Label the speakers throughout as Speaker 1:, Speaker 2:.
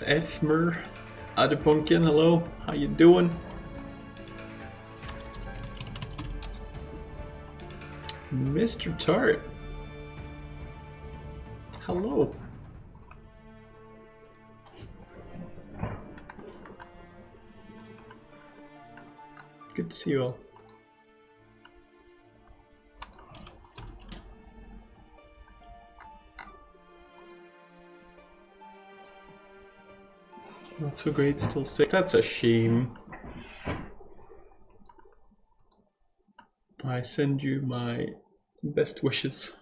Speaker 1: Efmer Adepunkin, hello, how you doing? Mr. Tart, hello. Good to see you all. Not so great, still sick. That's a shame. I send you my best wishes.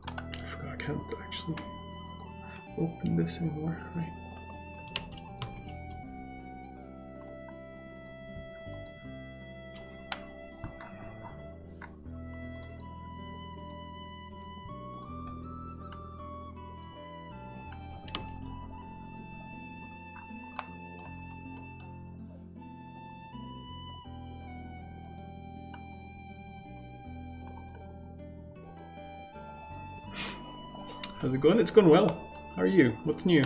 Speaker 1: I forgot I can't actually open this anymore, right? How's it going? It's going well. How are you? What's new?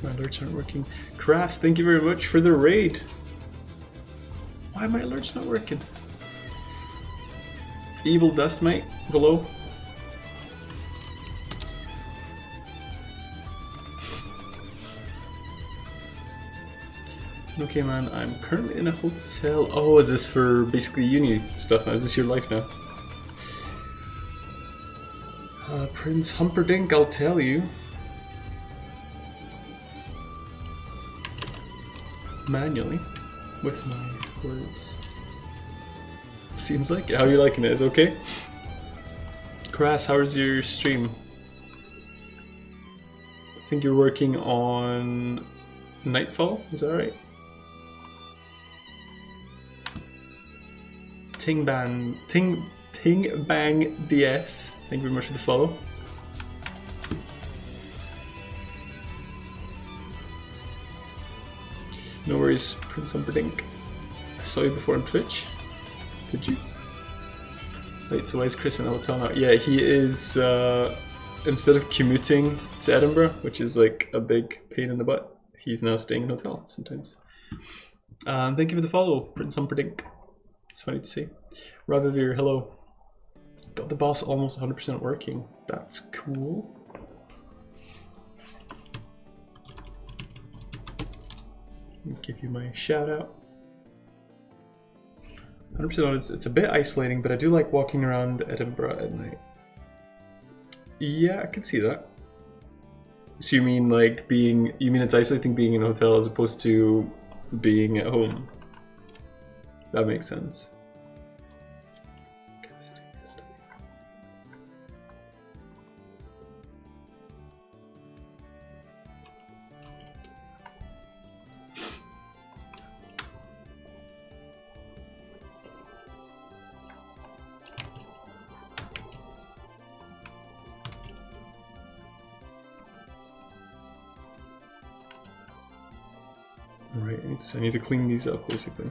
Speaker 1: My alerts aren't working. Crass, thank you very much for the raid. Why are my alerts not working? Evil Dust Mate, hello. Okay man, I'm currently in a hotel. Oh, is this for basically uni stuff now? Is this your life now? Prince Humperdinck, I'll tell you. Manually, with my words. Seems like it. How are you liking it? Is it okay? Crass, how's your stream? I think you're working on Nightfall, is that right? Ting Bang DS, thank you very much for the follow. No worries, Prince Humperdinck. I saw you before on Twitch. Did you? Wait, so why is Chris in a hotel now? Yeah, he is, instead of commuting to Edinburgh, which is like a big pain in the butt, he's now staying in a hotel sometimes. Thank you for the follow, Prince Humperdinck. It's funny to see. Ravavir, hello. Got the boss almost 100% working. That's cool. I'll give you my shout out. 100% on it's a bit isolating, but I do like walking around Edinburgh at night. Yeah, I can see that. So you mean like being, you mean it's isolating being in a hotel as opposed to being at home? That makes sense. Alright, so I need to clean these up basically.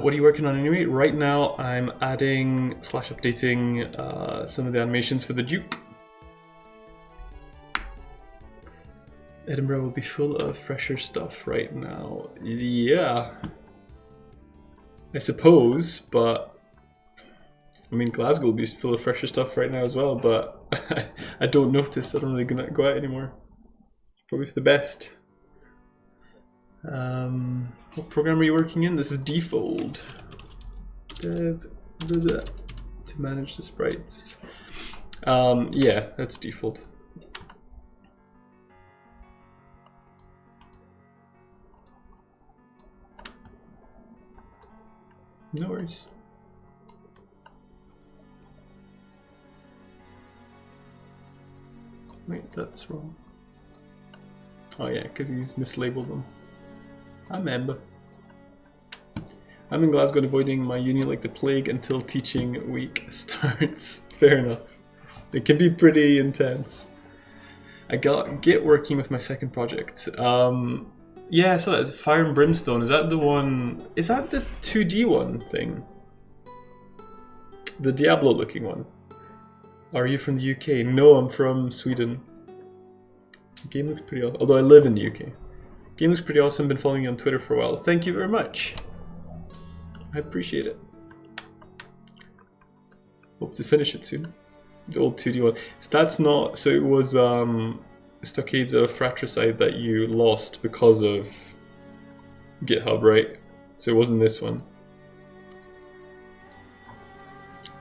Speaker 1: What are you working on anyway? Right now I'm adding / updating some of the animations for the Duke. Edinburgh will be full of fresher stuff right now. Yeah, I suppose, but I mean Glasgow will be full of fresher stuff right now as well, but I don't notice. I don't really go out anymore. Probably for the best. What program are you working in? This is Defold. Dev to manage the sprites. Yeah, that's Defold. No worries. Wait, that's wrong. Oh yeah, because he's mislabeled them. I remember. I'm in Glasgow avoiding my uni like the plague until teaching week starts. Fair enough. It can be pretty intense. I get working with my second project. Yeah, so that's Fire and Brimstone. Is that the one? Is that the 2D one thing? The Diablo looking one? Are you from the UK? No, I'm from Sweden. The game looks pretty awesome. Although I live in the UK. Game looks pretty awesome. Been following you on Twitter for a while. Thank you very much. I appreciate it. Hope to finish it soon. The old 2D one. So that's not. So it was Stockades of Fratricide that you lost because of GitHub, right? So it wasn't this one.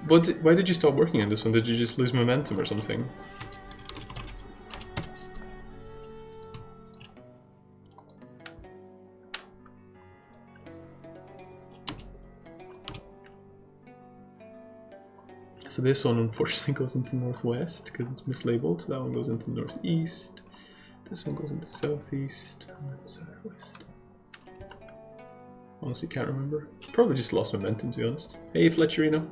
Speaker 1: Why did you stop working on this one? Did you just lose momentum or something? So this one unfortunately goes into northwest because it's mislabeled. So that one goes into northeast. This one goes into southeast and then southwest. Honestly, can't remember. Probably just lost momentum, to be honest. Hey, Fletcherino.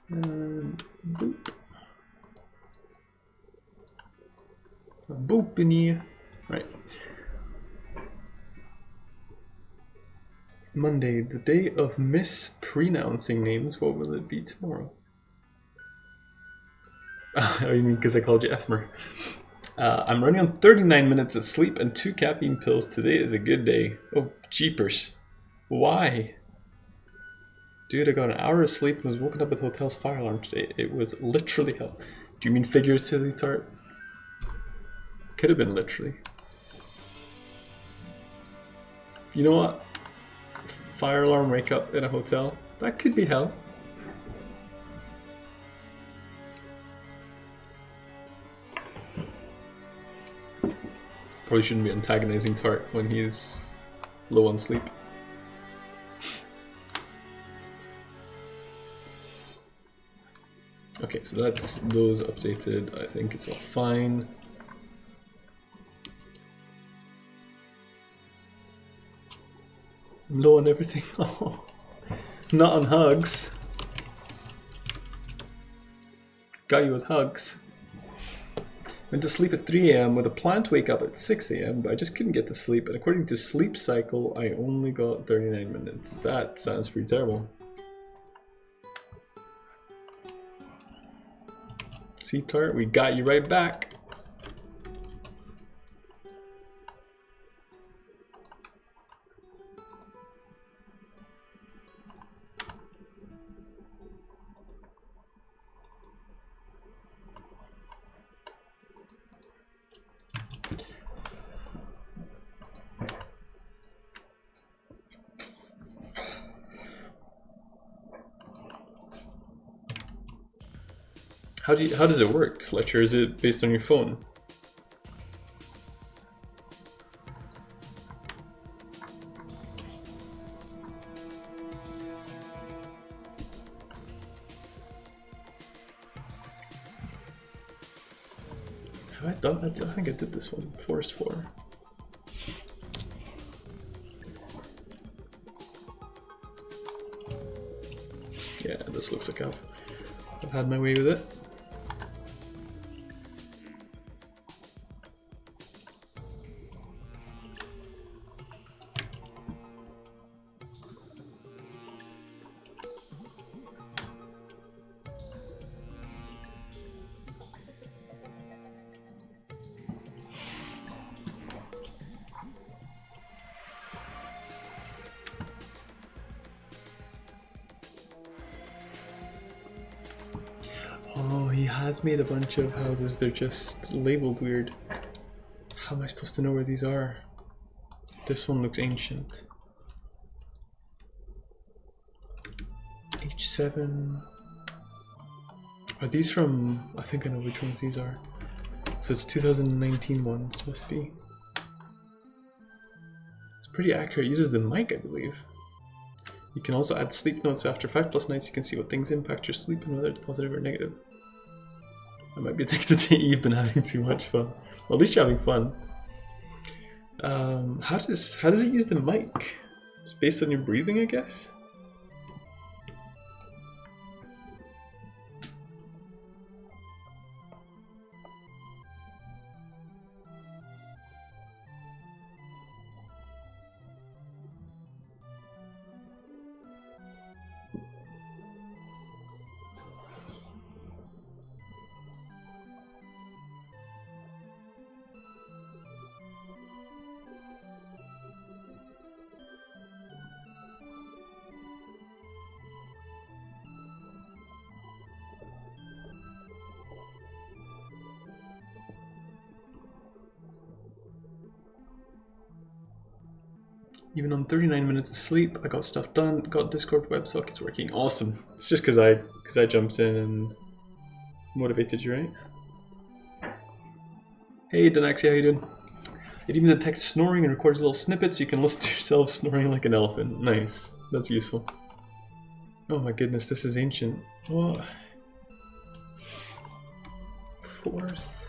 Speaker 1: And boop. A boop in here. Right. Monday, the day of mispronouncing names. What will it be tomorrow? Oh, you mean because I called you Efmer. I'm running on 39 minutes of sleep and 2 caffeine pills. Today is a good day. Oh, jeepers. Why? Dude, I got an hour of sleep and was woken up with the hotel's fire alarm today. It was literally hell. Do you mean figuratively, Tart? Could have been literally. You know what? Fire alarm wake up in a hotel? That could be hell. Probably shouldn't be antagonizing Tart when he's low on sleep. Okay, so that's those updated. I think it's all fine. I'm low on everything. Oh, not on hugs. Got you with hugs. Went to sleep at 3 AM with a plan to wake up at 6 AM, but I just couldn't get to sleep. And according to Sleep Cycle, I only got 39 minutes. That sounds pretty terrible. See, Tart, we got you right back. How does it work, Fletcher? Is it based on your phone? Have I done that? I think I did this one. Forest 4. Yeah, this looks like I've had my way with it. has made a bunch of houses, they're just labeled weird. How am I supposed to know where these are? This one looks ancient. H7. Are these from, I think I know which ones these are. So it's 2019 ones, must be. It's pretty accurate, it uses the mic, I believe. You can also add sleep notes, so after 5+ nights you can see what things impact your sleep and whether it's positive or negative. I might be addicted to Eve and having too much fun. Well, at least you're having fun. How does it use the mic? It's based on your breathing, I guess? Even on 39 minutes of sleep, I got stuff done, got Discord WebSockets working. Awesome. It's just because I jumped in and motivated you, right? Hey Danaxia, how you doing? It even detects snoring and records little snippets so you can listen to yourself snoring like an elephant. Nice. That's useful. Oh my goodness, this is ancient. What? 4th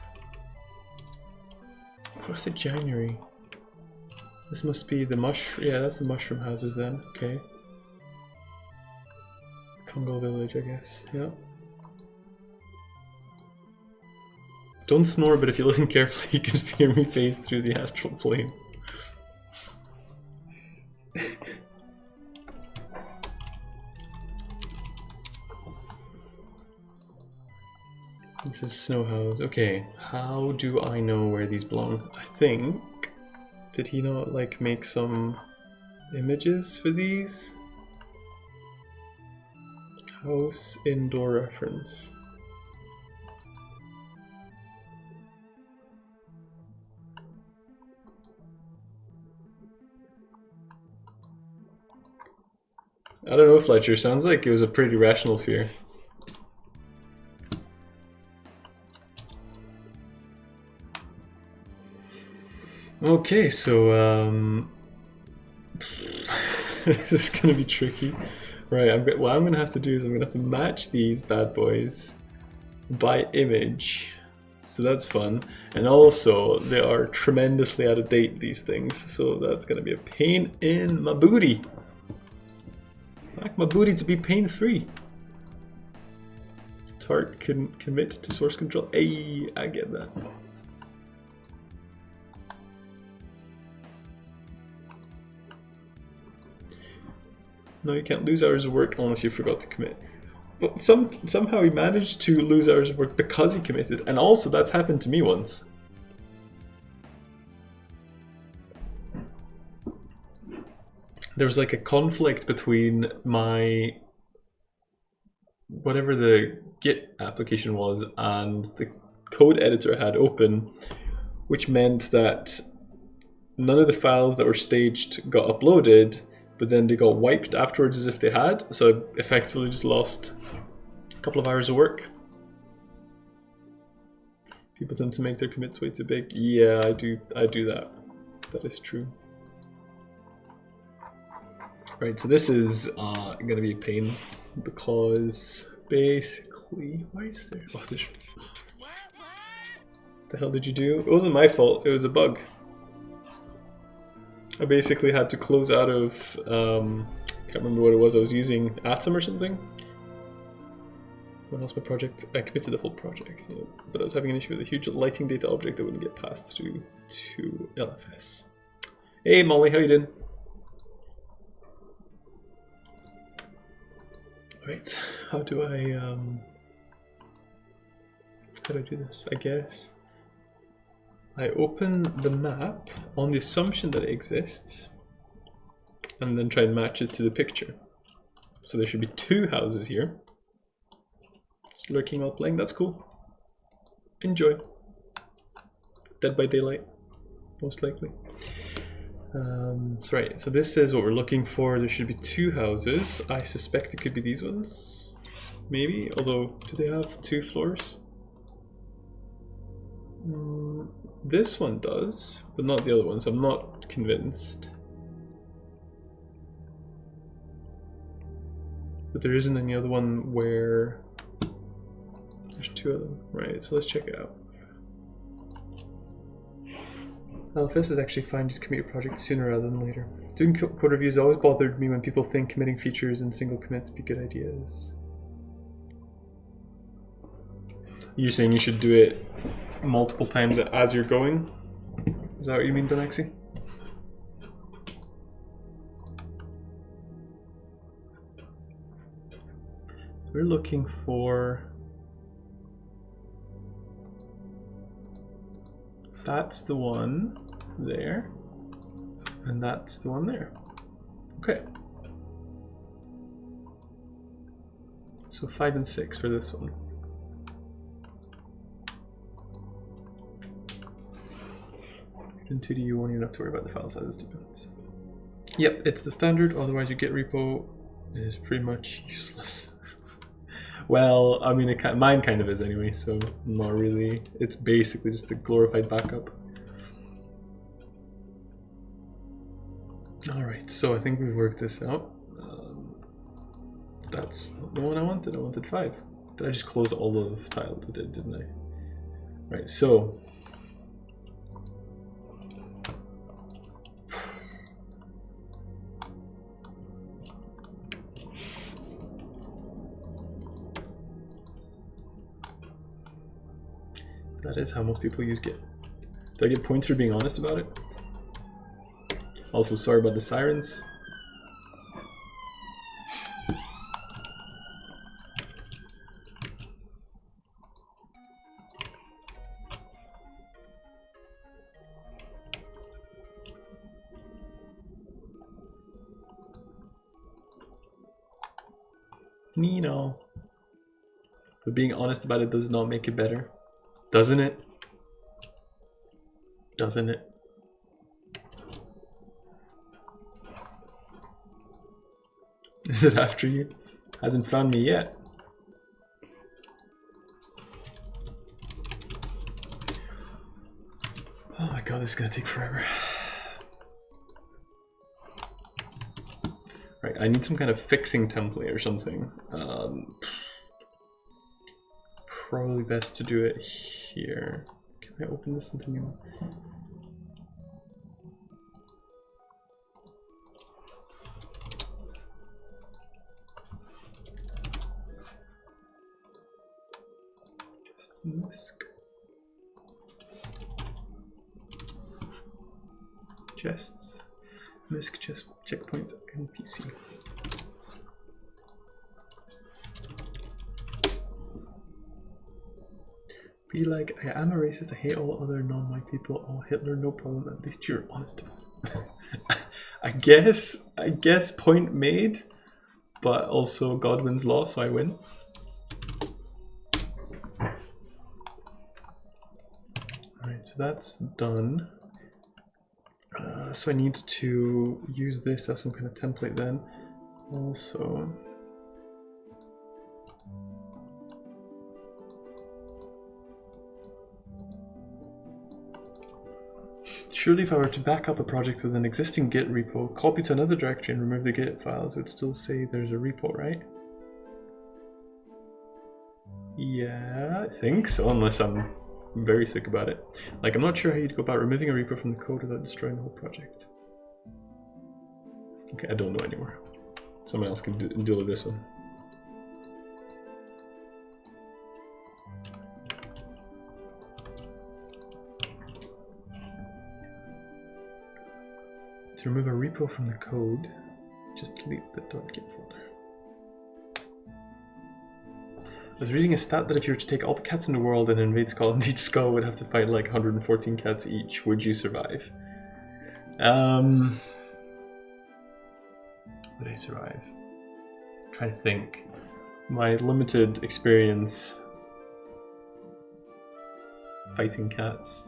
Speaker 1: of January. This must be the mushroom. Yeah, that's the mushroom houses then. Okay. Fungal village, I guess. Yeah. Don't snore, but if you listen carefully, you can hear me phase through the astral plane. This is Snow House. Okay, how do I know where these belong? I think... Did he not like make some images for these? House indoor reference. I don't know, Fletcher. Sounds like it was a pretty rational fear. Okay, so this is gonna be tricky. Right, what I'm gonna have to do is I'm gonna have to match these bad boys by image. So that's fun. And also, they are tremendously out of date, these things. So that's gonna be a pain in my booty. I like my booty to be pain-free. Tart can commit to source control. Hey, I get that. No, you can't lose hours of work unless you forgot to commit. But somehow he managed to lose hours of work because he committed, and also that's happened to me once. There was like a conflict between my whatever the Git application was and the code editor I had open, which meant that none of the files that were staged got uploaded, but then they got wiped afterwards as if they had, so I effectively just lost a couple of hours of work. People tend to make their commits way too big. Yeah, I do that. That is true. Right, so this is gonna be a pain because basically, why is there? Oh, there's. The hell did you do? It wasn't my fault. It was a bug. I basically had to close out of, can't remember what it was, I was using Atom or something. When else my project? I committed the whole project, yeah. But I was having an issue with a huge lighting data object that wouldn't get passed through to LFS. Hey Molly, how you doing? Right, how do I do this? I guess I open the map on the assumption that it exists and then try and match it to the picture. So there should be 2 houses here. Just lurking while playing, that's cool. enjoy. Dead by Daylight, most likely. So right, so this is what we're looking for. There should be 2 houses. I suspect it could be these ones, maybe. Although, do they have 2 floors? This one does, but not the other ones. I'm not convinced. But there isn't any other one where there's 2 of them. Right, so let's check it out. LFS is actually fine, just commit your project sooner rather than later. Doing code reviews always bothered me when people think committing features in single commits be good ideas. You're saying you should do it multiple times as you're going? Is that what you mean, Benexi? So we're looking for... That's the one there, and that's the one there. Okay. So 5 and 6 for this one. In 2D you won't even have to worry about the file sizes, to be honest. Yep, it's the standard, otherwise your Git repo is pretty much useless. Well, I mean, mine kind of is anyway, so not really. It's basically just a glorified backup. Alright, so I think we've worked this out. That's not the one I wanted. I wanted 5. Did I just close all of tile? I did, didn't I? Right, so... That is how most people use Git. Do I get points for being honest about it? Also, sorry about the sirens. Nino. But being honest about it does not make it better. Doesn't it? Doesn't it? Is it after you? Hasn't found me yet. Oh my god, this is gonna take forever. Right, I need some kind of fixing template or something. Probably best to do it here. Can I open this into new? Just misc. Chests. Misc chest checkpoints and PC. Be like, I am a racist, I hate all other non-white people, oh Hitler, no problem, at least you're honest about it. I guess point made, but also Godwin's law, so I win. Alright, so that's done. So I need to use this as some kind of template then. Also, surely if I were to back up a project with an existing Git repo, copy to another directory and remove the Git files, it would still say there's a repo, right? Yeah, I think so, unless I'm very thick about it. Like, I'm not sure how you'd go about removing a repo from the code without destroying the whole project. Okay, I don't know anymore. Someone else can deal with this one. To remove a repo from the code, just delete the .git folder. I was reading a stat that if you were to take all the cats in the world and invade Scotland, each skull would have to fight like 114 cats each. Would you survive? Would I survive? I'm trying to think. My limited experience. fighting cats.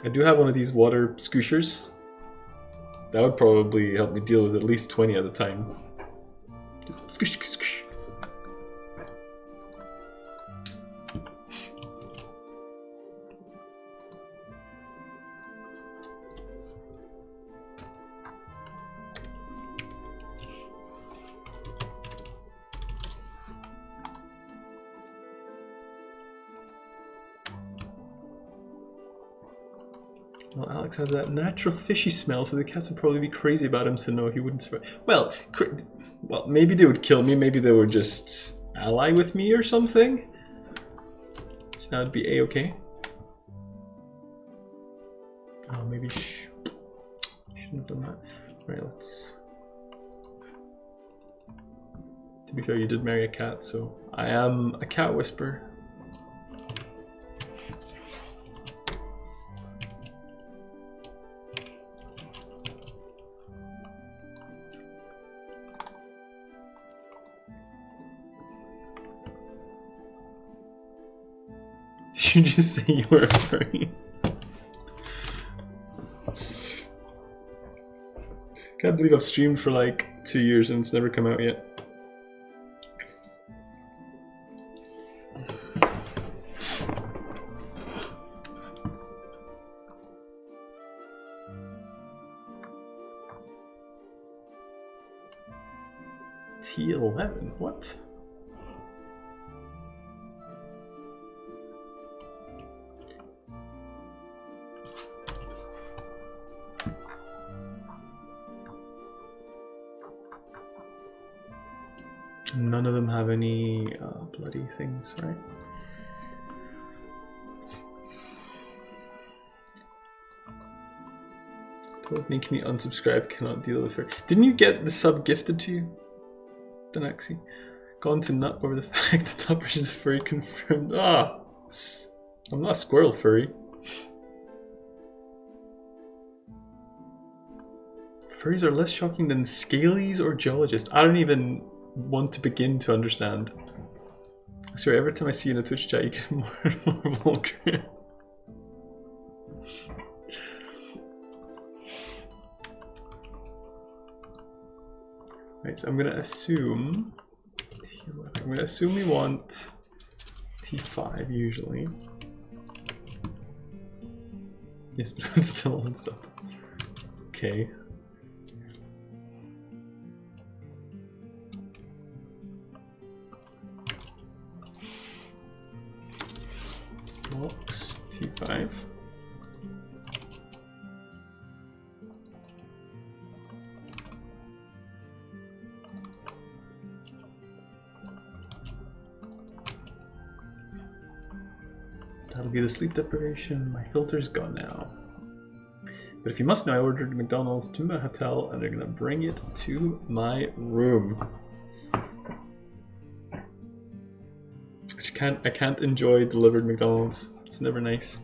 Speaker 1: I do have one of these water scooshers. That would probably help me deal with at least 20 at a time. Just scoosh, scoosh. Well, Alex has that natural fishy smell, so the cats would probably be crazy about him, so no, he wouldn't survive. Well, maybe they would kill me, maybe they would just ally with me or something. That would be a-okay. Oh, maybe shouldn't have done that. Right, let's... To be fair, you did marry a cat, so I am a cat whisperer. You just say you were a furry. Can't believe I've streamed for like 2 years and it's never come out yet. T11? What? None of them have any bloody things, right? Don't make me unsubscribe, cannot deal with her. Didn't you get the sub gifted to you, Danaxi? Gone to nut over the fact that Topper is a furry confirmed. Ah! I'm not a squirrel furry. Furries are less shocking than scalies or geologists. I don't even want to begin to understand. I swear, every time I see you in a Twitch chat, you get more and more vulgar. Right, so I'm gonna assume T11. I'm gonna assume we want T5 usually. Yes, but I'm still on stuff. Okay. Box T5. That'll be the sleep deprivation. My filter's gone now. But if you must know, I ordered McDonald's to my hotel and they're gonna bring it to my room. I can't enjoy delivered McDonald's. It's never nice.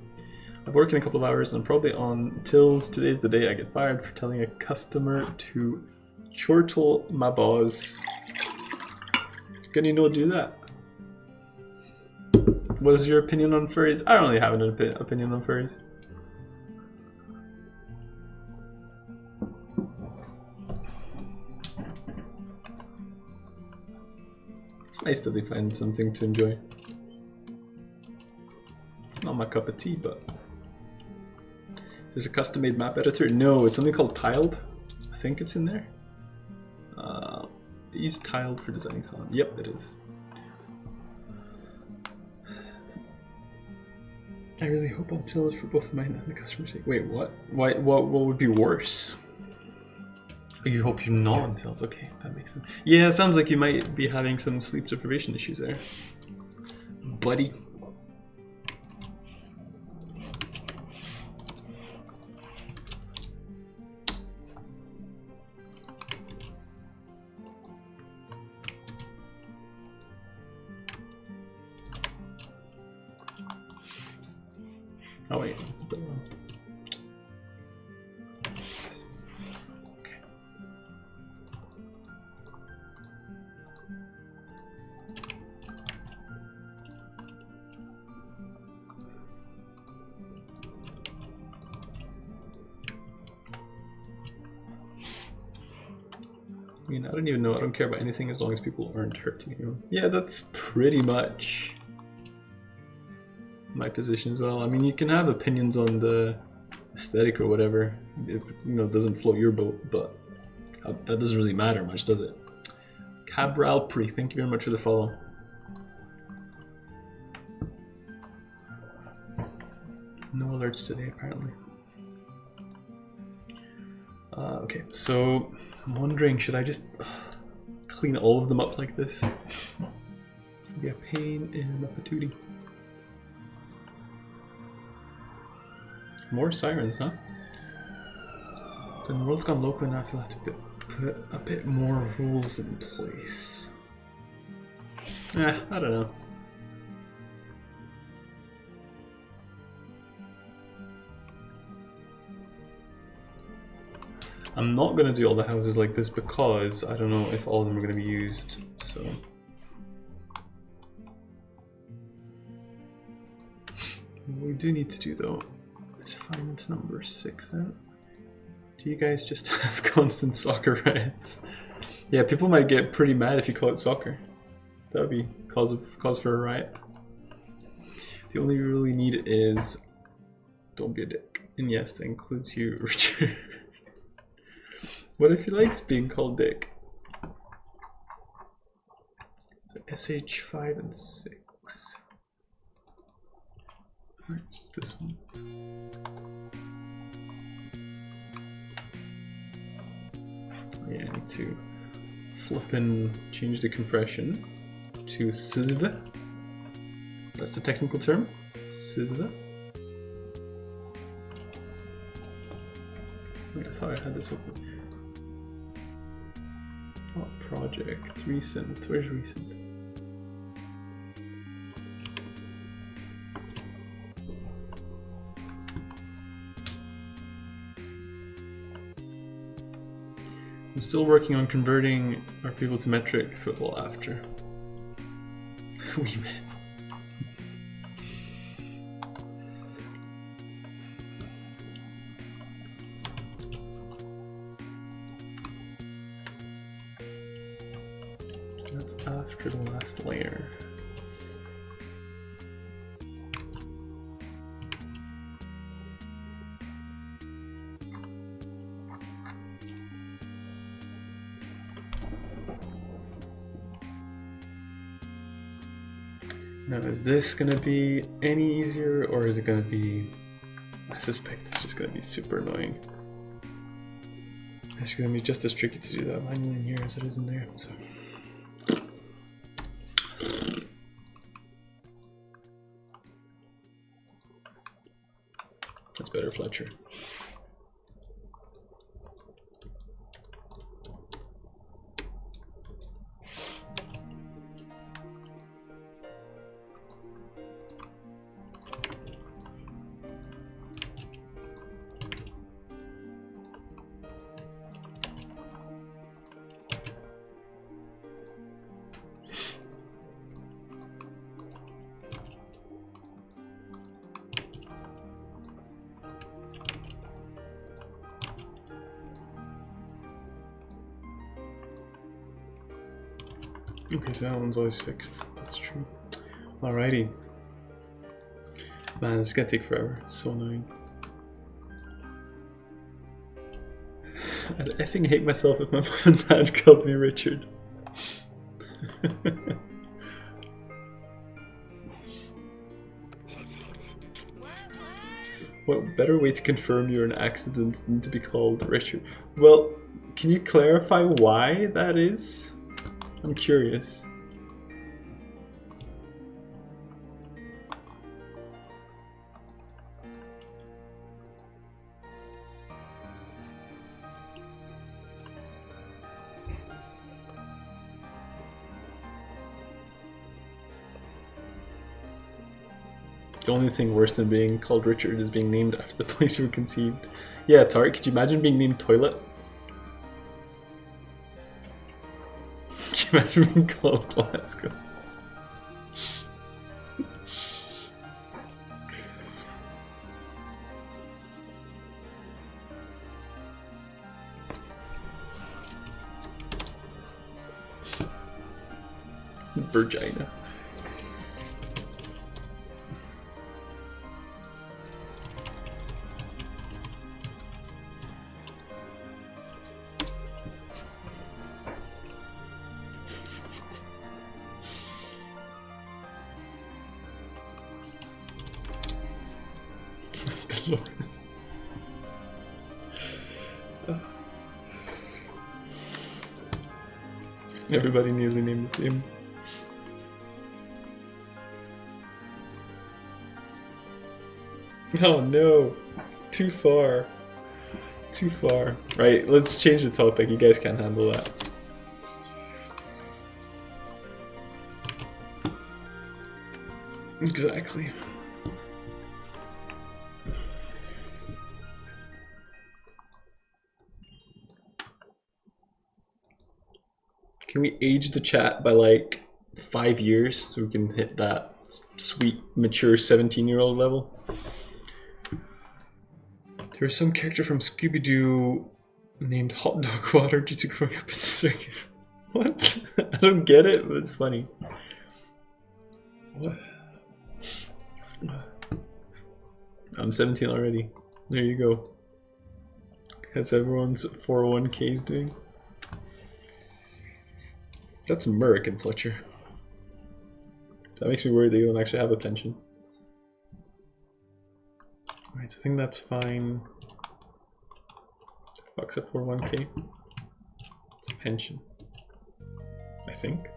Speaker 1: I've worked in a couple of hours and I'm probably on tills. Today's the day I get fired for telling a customer to chortle my balls. Can you not do that? What is your opinion on furries? I don't really have an opinion on furries. It's nice that they find something to enjoy. Not my cup of tea, but... There's a custom-made map editor? No, it's something called Tiled. I think it's in there. Use Tiled for designing talent. Yep, it is. I really hope on tills for both mine and the customer's sake. Wait, what? What would be worse? Oh, you hope you're not on tills. Okay, that makes sense. Yeah, it sounds like you might be having some sleep deprivation issues there, buddy. Oh wait. Okay. mean, I don't even know. I don't care about anything as long as people aren't hurting anyone. Yeah, that's pretty much my position as well. I mean, you can have opinions on the aesthetic or whatever if it doesn't float your boat, but that doesn't really matter much, does it? Cabralpri, thank you very much for the follow. No alerts today, apparently. Okay, so I'm wondering, should I just clean all of them up like this? It'd be a pain in the patootie. More sirens, huh? Then the world's gone local enough, you'll have to put a bit more rules in place. I don't know. I'm not going to do all the houses like this because I don't know if all of them are going to be used, so... What we do need to do though is find number 6 then. Do you guys just have constant soccer riots? Yeah, people might get pretty mad if you call it soccer. That would be cause for a riot. The only rule you need is don't be a dick. And yes, that includes you, Richard. What if he likes being called Dick? So SH5 and 6. Alright, it's just this one. Yeah, I need to flip and change the compression to SISV. That's the technical term. SISV. Wait, I thought I had this open. Oh, project, recent, where's recent? I'm still working on converting our people to metric football after. We met. That's after the last layer. Now, is this gonna be any easier, or is it gonna be... I suspect it's just gonna be super annoying. It's gonna be just as tricky to do that manually in here as it is in there, so... That's better, Fletcher. Okay, so that one's always fixed. That's true. Alrighty. Man, it's gonna take forever. It's so annoying. I think I hate myself if my mom and dad called me Richard. What better way to confirm you're an accident than to be called Richard? Well, can you clarify why that is? I'm curious. The only thing worse than being called Richard is being named after the place you were conceived. Yeah, Tarek, could you imagine being named Toilet? Could you imagine being called Glasgow? Virginia. Dolores. Everybody nearly named the same. Oh no! Too far. Too far. Right, let's change the topic. You guys can't handle that. Exactly. Can we age the chat by like 5 years so we can hit that sweet, mature 17-year-old level? There was some character from Scooby-Doo named Hot Dog Water due to growing up in the circus. What? I don't get it, but it's funny. What? I'm 17 already. There you go. That's everyone's 401ks doing. That's American, Fletcher. That makes me worried that you don't actually have a pension. Right, I think that's fine. Fuck's a 401k? It's a pension. I think.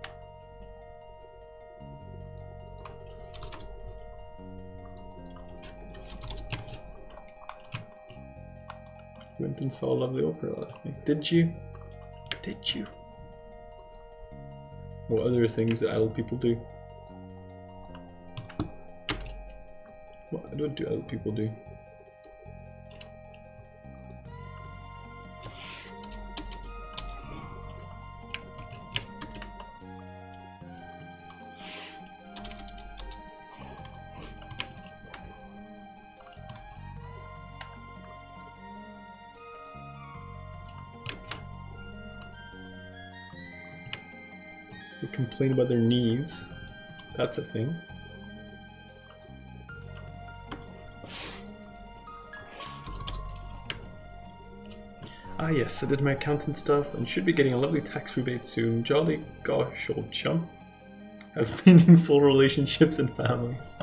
Speaker 1: Went and saw Lovely Opera last night. Did you? Did you? What other things that idle people do? What do idle people do? They complain about their knees. That's a thing. Ah yes, I did my accountant stuff and should be getting a lovely tax rebate soon. Jolly gosh, old chum. Have meaningful relationships and families.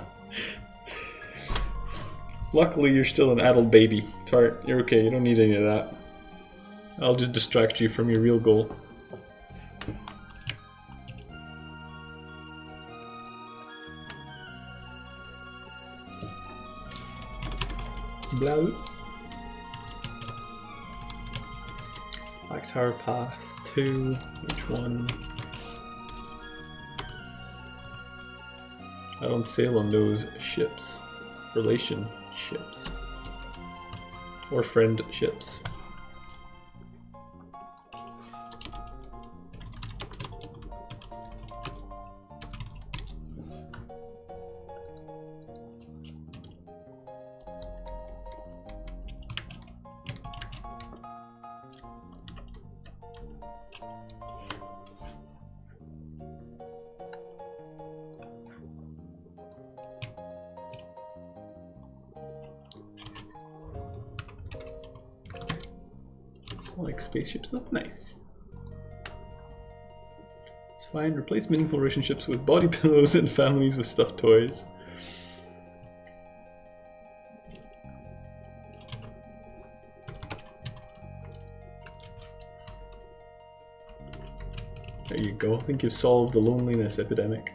Speaker 1: Luckily you're still an adult baby. Tart, you're okay, you don't need any of that. I'll just distract you from your real goal. Blah. Black Tower Path 2, which one? I don't sail on those ships. Relationships. Or friendships. Like spaceships look nice. It's fine. Replace meaningful relationships with body pillows and families with stuffed toys. There you go. I think you've solved the loneliness epidemic.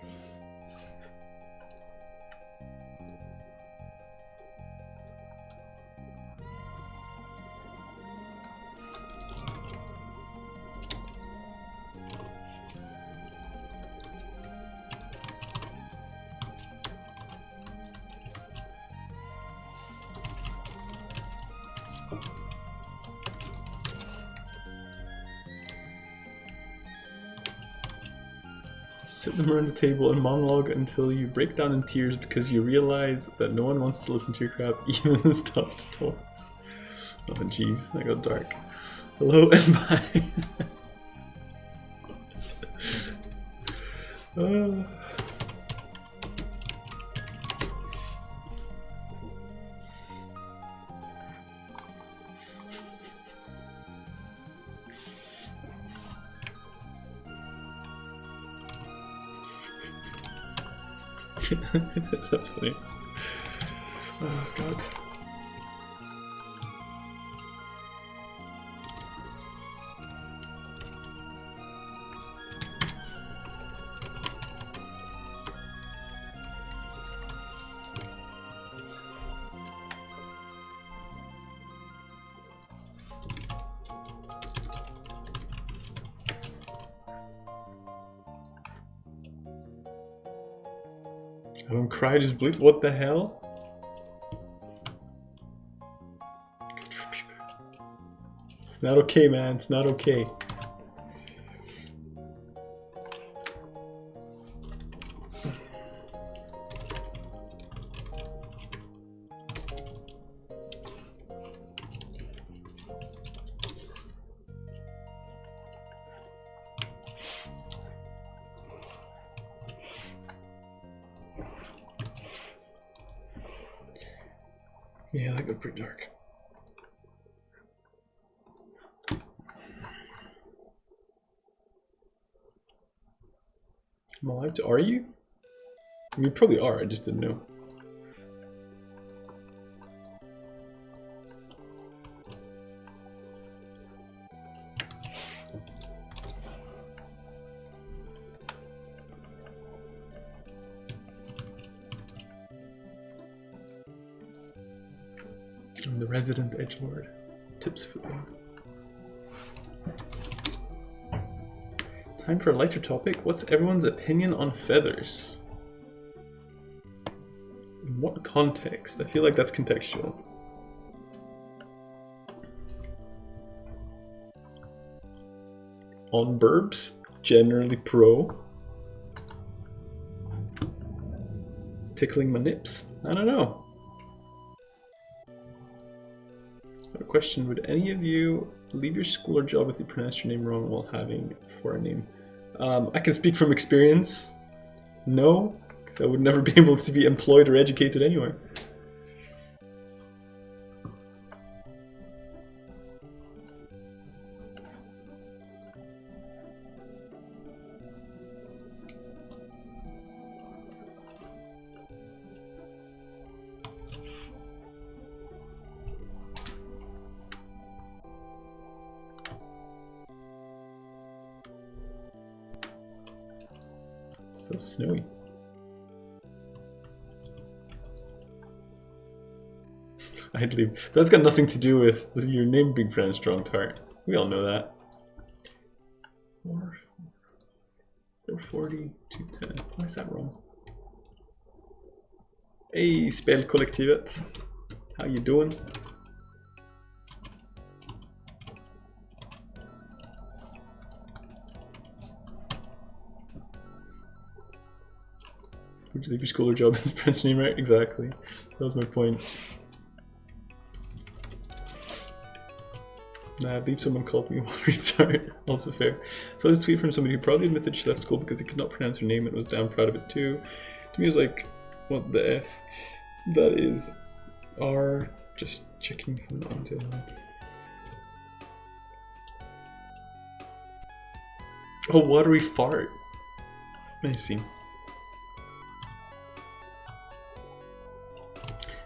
Speaker 1: Sit them around the table and monologue until you break down in tears because you realize that no one wants to listen to your crap, even the stuffed toys. Oh jeez, that got dark. Hello and bye. Oh. That's funny. Oh god. I don't cry, just bleed. What the hell? It's not okay, man. It's not okay. Yeah, that got pretty dark. I'm allowed to, are you? I mean, you probably are, I just didn't know. I'm the resident edgelord. Tips for them. Time for a lighter topic. What's everyone's opinion on feathers? In what context? I feel like that's contextual. On burbs, generally pro. Tickling my nips? I don't know. A question, would any of you leave your school or job if you pronounce your name wrong while having a foreign name? I can speak from experience. No, because I would never be able to be employed or educated anywhere. So snowy. I'd leave. That's got nothing to do with your name being pronounced wrong, Tart. We all know that. 440, 210. Why is that wrong? Hey, Spelkollektivet. How you doing? Would you leave your school or job as Prince name, right? Exactly. That was my point. Nah, I believe someone called me a retard. Also fair. So I was a tweet from somebody who proudly admitted she left school because they could not pronounce her name and was damn proud of it too. To me, it was like, what the F? That is R. Just checking from on to Oh, watery fart. I see.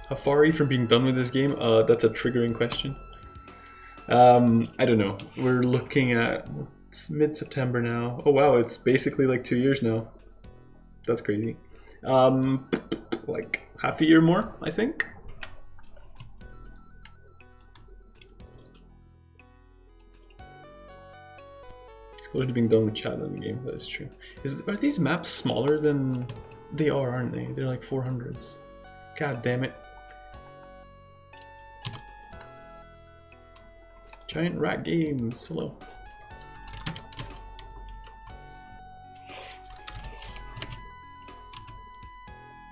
Speaker 1: How far are you from being done with this game? That's a triggering question. I don't know. We're looking at mid-September now. Oh wow, it's basically like 2 years now. That's crazy. Like half a year more, I think. It's close to being done with chat in the game. That is true. Are these maps smaller than they are? Aren't they? They're like 400s. God damn it. Giant Rat Games, hello.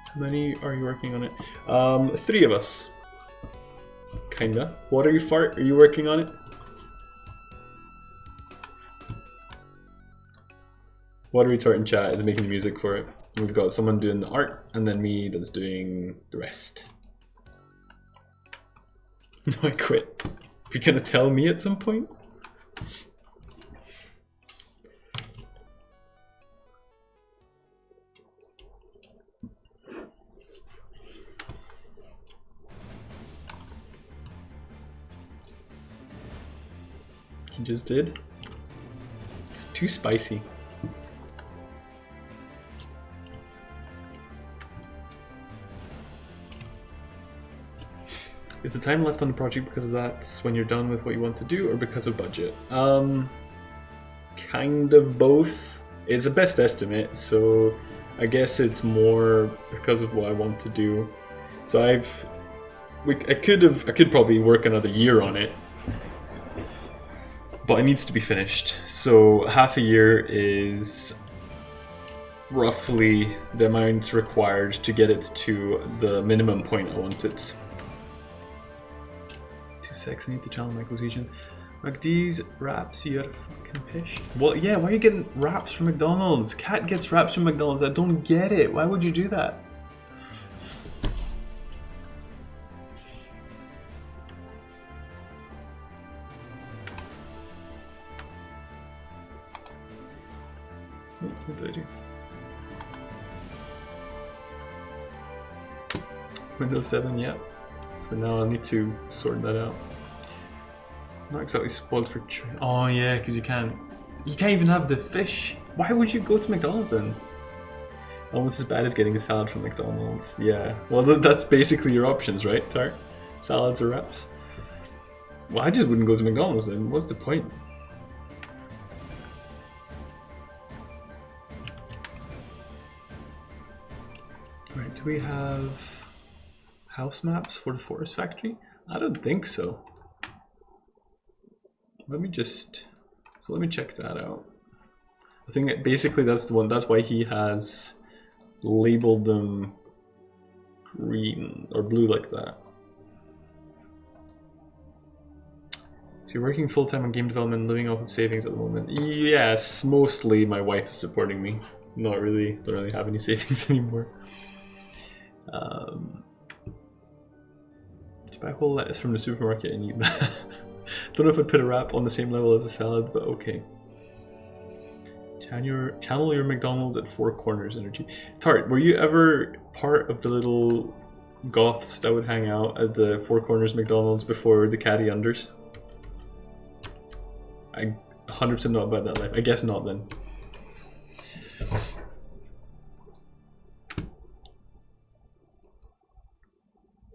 Speaker 1: How many are you working on it? 3 of us. Kinda. What are you fart? Are you working on it? Watery Tart in chat is making music for it. We've got someone doing the art, and then me that's doing the rest. No, I quit. You're gonna tell me at some point? You just did? It's too spicy. Is the time left on the project because of that's when you're done with what you want to do, or because of budget? Kind of both. It's a best estimate, so I guess it's more because of what I want to do. So I could probably work another year on it, but it needs to be finished. So half a year is roughly the amount required to get it to the minimum point I want it. 2 seconds, I need to channel my cohesion. McD's wraps, you're fucking pissed. Well, yeah, why are you getting wraps from McDonald's? Cat gets wraps from McDonald's. I don't get it. Why would you do that? Oh, what did I do? Windows 7, yeah. For now, I need to sort that out. Not exactly spoiled for. Oh yeah, because you can't even have the fish. Why would you go to McDonald's then? Almost as bad as getting a salad from McDonald's. Yeah. Well, that's basically your options, right, Tart? Salads or wraps. Well, I just wouldn't go to McDonald's then. What's the point? Right. Do we have house maps for the forest factory? I don't think so. Let me check that out. I think that basically that's the one. That's why he has labeled them green or blue like that. So you're working full-time on game development, living off of savings at the moment. Yes, mostly my wife is supporting me. Don't really have any savings anymore. Just buy a whole lettuce from the supermarket and eat that. Don't know if I'd put a wrap on the same level as a salad, but okay. Channel your McDonald's at Four Corners energy. Tart, were you ever part of the little goths that would hang out at the Four Corners McDonald's before the Caddy Unders? I 100% not about that life. I guess not then.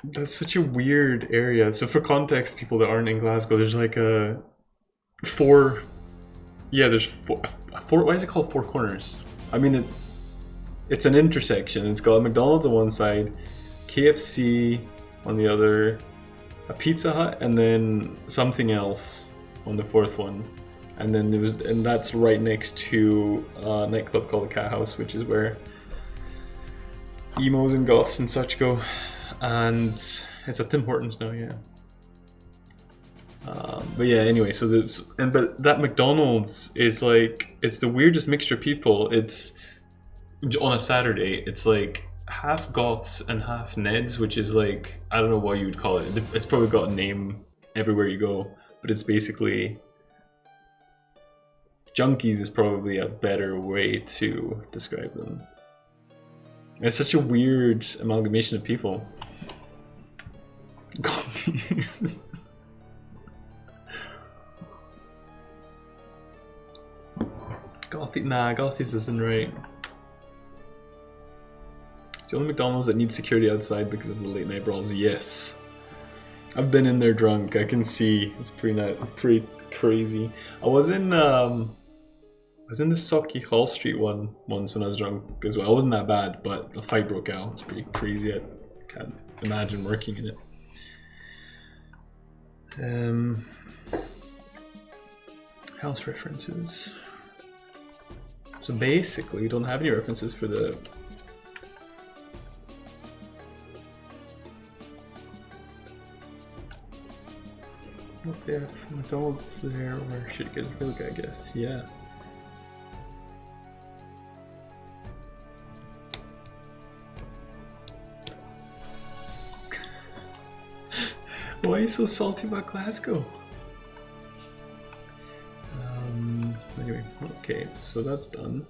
Speaker 1: That's such a weird area. So for context, people that aren't in Glasgow, there's like there's four, why is it called Four Corners? I mean, it's an intersection. It's got a McDonald's on one side, KFC on the other, a Pizza Hut, and then something else on the fourth one. And then that's right next to a nightclub called the Cat House, which is where emos and goths and such go. And it's at Tim Hortons now, yeah. But yeah, anyway, so but that McDonald's is like, it's the weirdest mixture of people. It's on a Saturday, it's like half goths and half Neds, which is like, I don't know what you would call it. It's probably got a name everywhere you go, but it's basically junkies is probably a better way to describe them. It's such a weird amalgamation of people. Gothies. Gothies isn't right. It's the only McDonald's that needs security outside because of the late night brawls. Yes. I've been in there drunk. I can see it's pretty crazy. I was in the Socky Hall Street one once when I was drunk as well. I wasn't that bad, but a fight broke out. It's pretty crazy. I can't imagine working in it. House references. So basically, you don't have any references for the. Okay, McDonald's there, or should you get a real guy, I guess. Yeah. Why are you so salty about Glasgow? Anyway, okay, so that's done.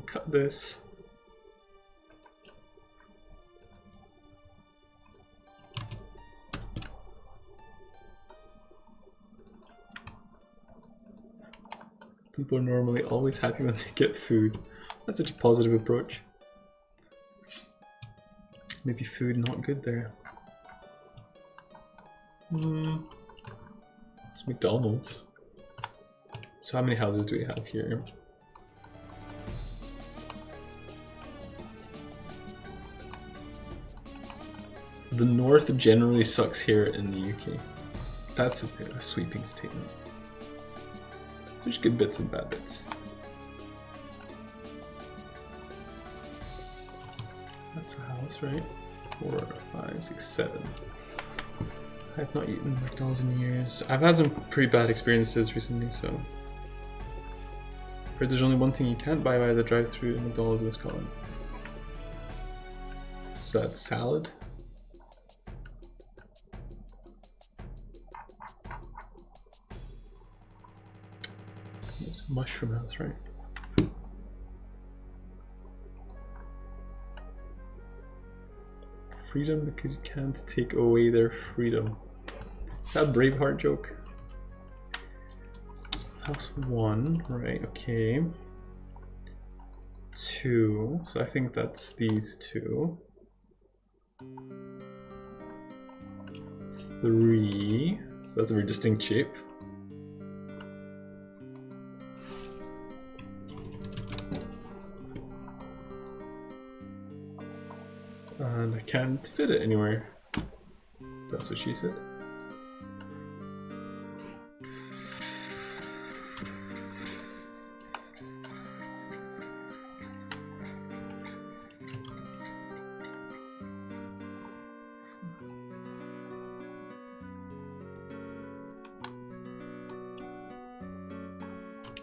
Speaker 1: Cut this. People are normally always happy when they get food. That's such a positive approach. Maybe food not good there. It's McDonald's. So how many houses do we have here? The north generally sucks here in the UK. That's a sweeping statement. There's good bits and bad bits. That's a house, right? 4, 5, 6, 7. I've not eaten McDonald's in years. I've had some pretty bad experiences recently, so. I've heard there's only one thing you can't buy via the drive-thru in McDonald's in Scotland. So that's salad. It's a mushroom house, right? Freedom because you can't take away their freedom. Is that a Braveheart joke? House 1, right, okay. 2, so I think that's these two. 3, so that's a very distinct shape. And I can't fit it anywhere. That's what she said.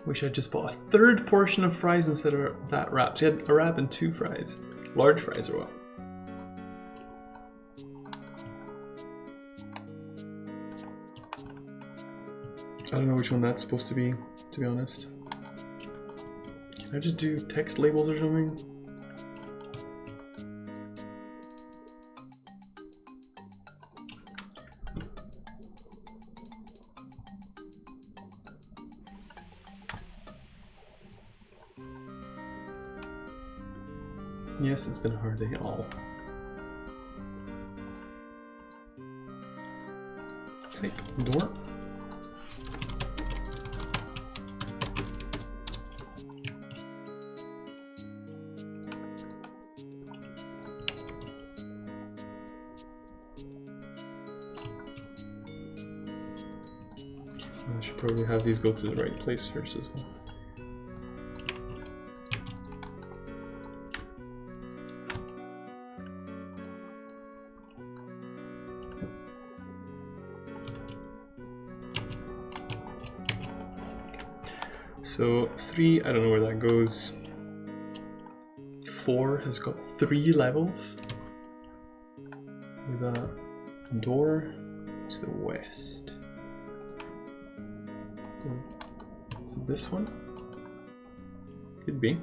Speaker 1: Wish I just bought a third portion of fries instead of that wrap. So you had a wrap and 2 fries. Large fries or what? I don't know which one that's supposed to be honest. Can I just do text labels or something? Yes, it's been a hard day all. Take door. I should probably have these go to the right place first as well. So 3, I don't know where that goes. 4 has got 3 levels. With a door to the west. So this one? Could be.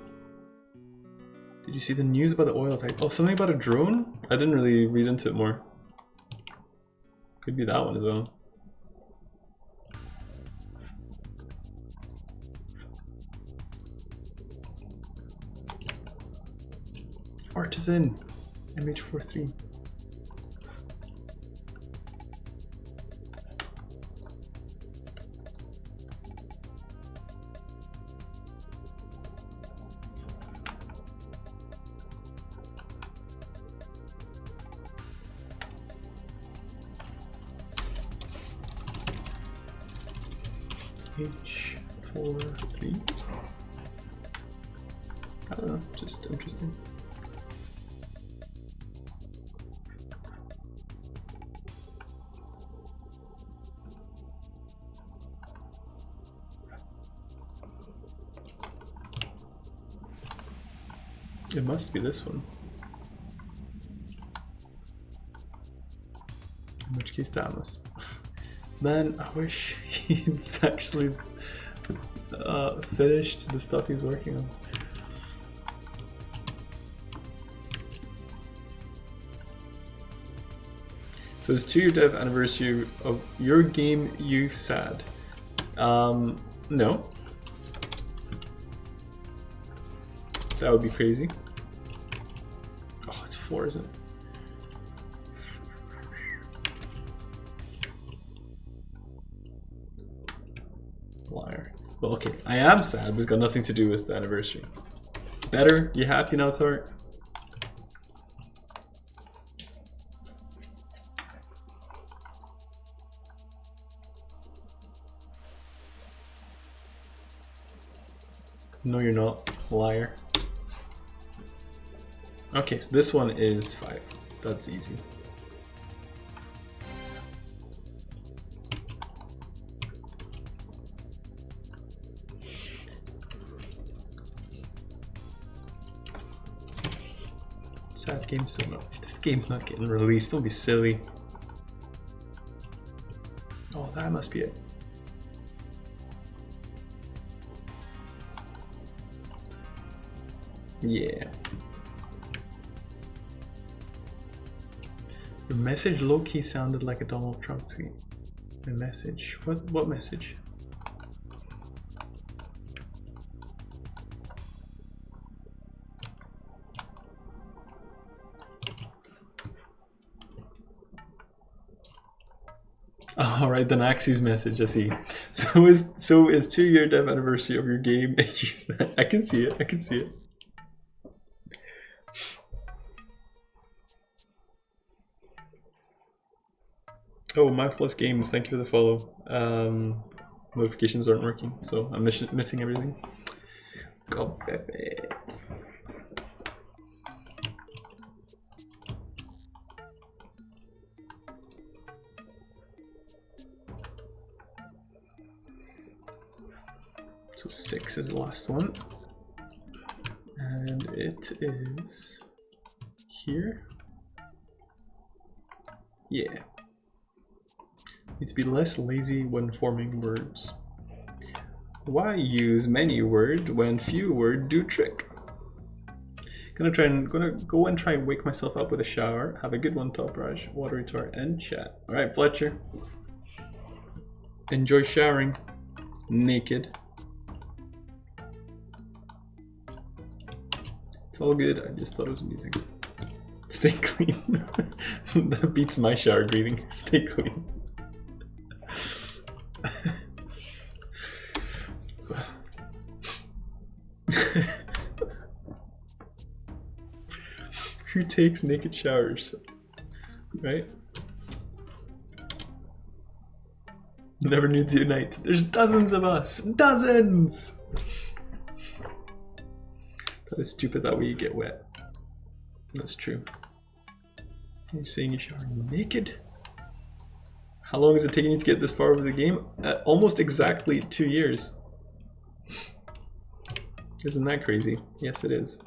Speaker 1: Did you see the news about the oil tank? Oh, something about a drone? I didn't really read into it more. Could be that one as well. Artisan MH43. H43. I don't know, just interesting. It must be this one. In which case, Damus. Man, I wish he's actually finished the stuff he's working on. So it's 2-year dev anniversary of your game, You Sad. No. That would be crazy. Oh, it's 4, isn't it? Liar. Well, okay, I am sad, but it's got nothing to do with the anniversary. Better? You happy now, Tart? No, you're not. Liar. Okay, so this one is 5. That's easy. Sad game still not. This game's not getting released. Don't be silly. Oh, that must be it. Yeah. Your message low-key sounded like a Donald Trump tweet. My message? What message? All right, the Naxi's message. I see. So is 2-year dev anniversary of your game. I can see it. I can see it. Oh, Mindfulness Games, thank you for the follow. Notifications aren't working, so I'm missing everything. God, Pepe. So 6 is the last one. And it is here. Yeah. Need to be less lazy when forming words. Why use many word when few word do trick? Gonna go and try and wake myself up with a shower. Have a good one, Top Raj, Water Retard, and chat. All right, Fletcher. Enjoy showering naked. It's all good. I just thought it was amusing. Stay clean. That beats my shower greeting. Stay clean. Who takes naked showers? Right? Never knew to unite. There's dozens of us. Dozens! That is stupid that way you get wet. That's true. You're saying you shower naked? How long is it taking you to get this far with the game? Almost exactly 2 years. Isn't that crazy? Yes, it is.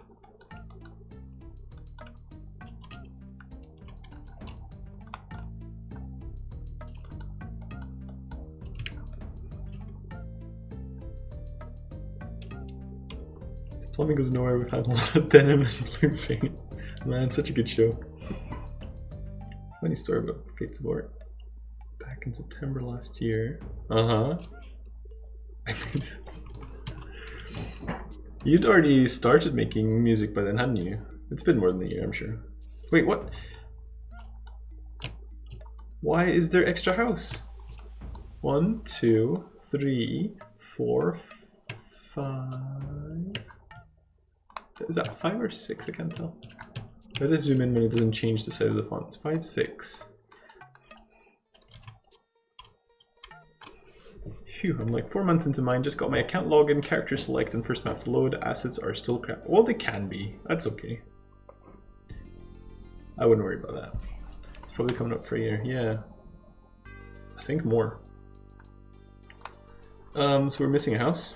Speaker 1: Plumbing Goes Nowhere. We've had a lot of denim and blue paint. Man, such a good show. Funny story about Fates of Art. Back in September last year. I made this. You'd already started making music by then, hadn't you? It's been more than a year, I'm sure. Wait, what? Why is there extra house? 1, 2, 3, 4, 5. Is that 5 or 6? I can't tell. I just zoom in when it doesn't change the size of the font. It's 5, 6. Phew, I'm like 4 months into mine. Just got my account login, character select, and first map to load. Assets are still crap. Well, they can be. That's okay. I wouldn't worry about that. It's probably coming up for a year. Yeah. I think more. So we're missing a house.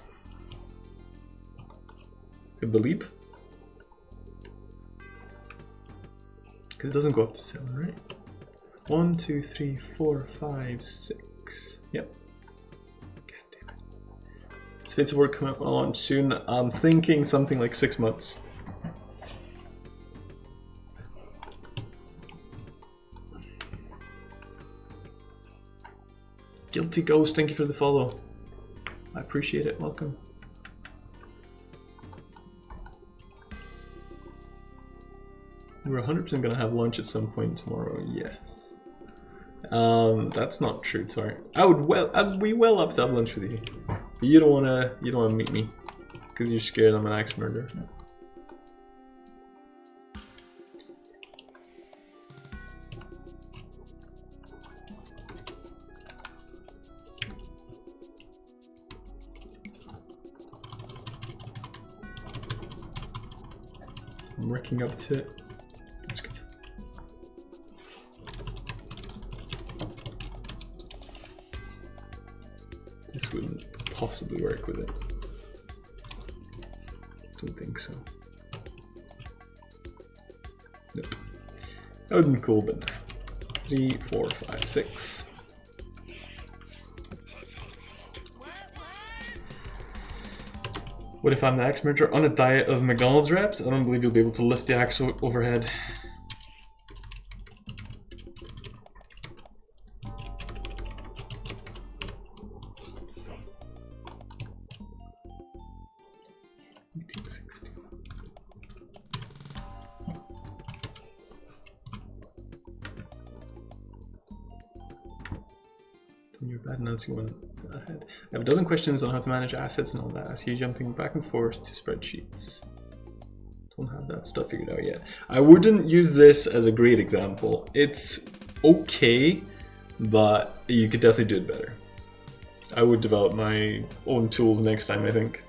Speaker 1: Could believe. Because it doesn't go up to 7, right? 1, 2, 3, 4, 5, 6. Yep. God damn it. Is Fates of War coming up on launch soon? I'm thinking something like 6 months. Guilty Ghost, thank you for the follow. I appreciate it. Welcome. We're 100% gonna have lunch at some point tomorrow. Yes. That's not true, Tor. I'd be well up to have lunch with you, but you don't wanna meet me because you're scared I'm an axe murderer. I'm working up to it. That's good. This wouldn't possibly work with it. Don't think so. Nope. That would have been cool, but 3, 4, 5, 6. What if I'm the axe murderer on a diet of McDonald's reps? I don't believe you'll be able to lift the axe overhead. You're bad announcing one ahead. I have a dozen questions on how to manage assets and all that. I see you jumping back and forth to spreadsheets. Don't have that stuff figured out yet. I wouldn't use this as a great example. It's okay, but you could definitely do it better. I would develop my own tools next time, I think.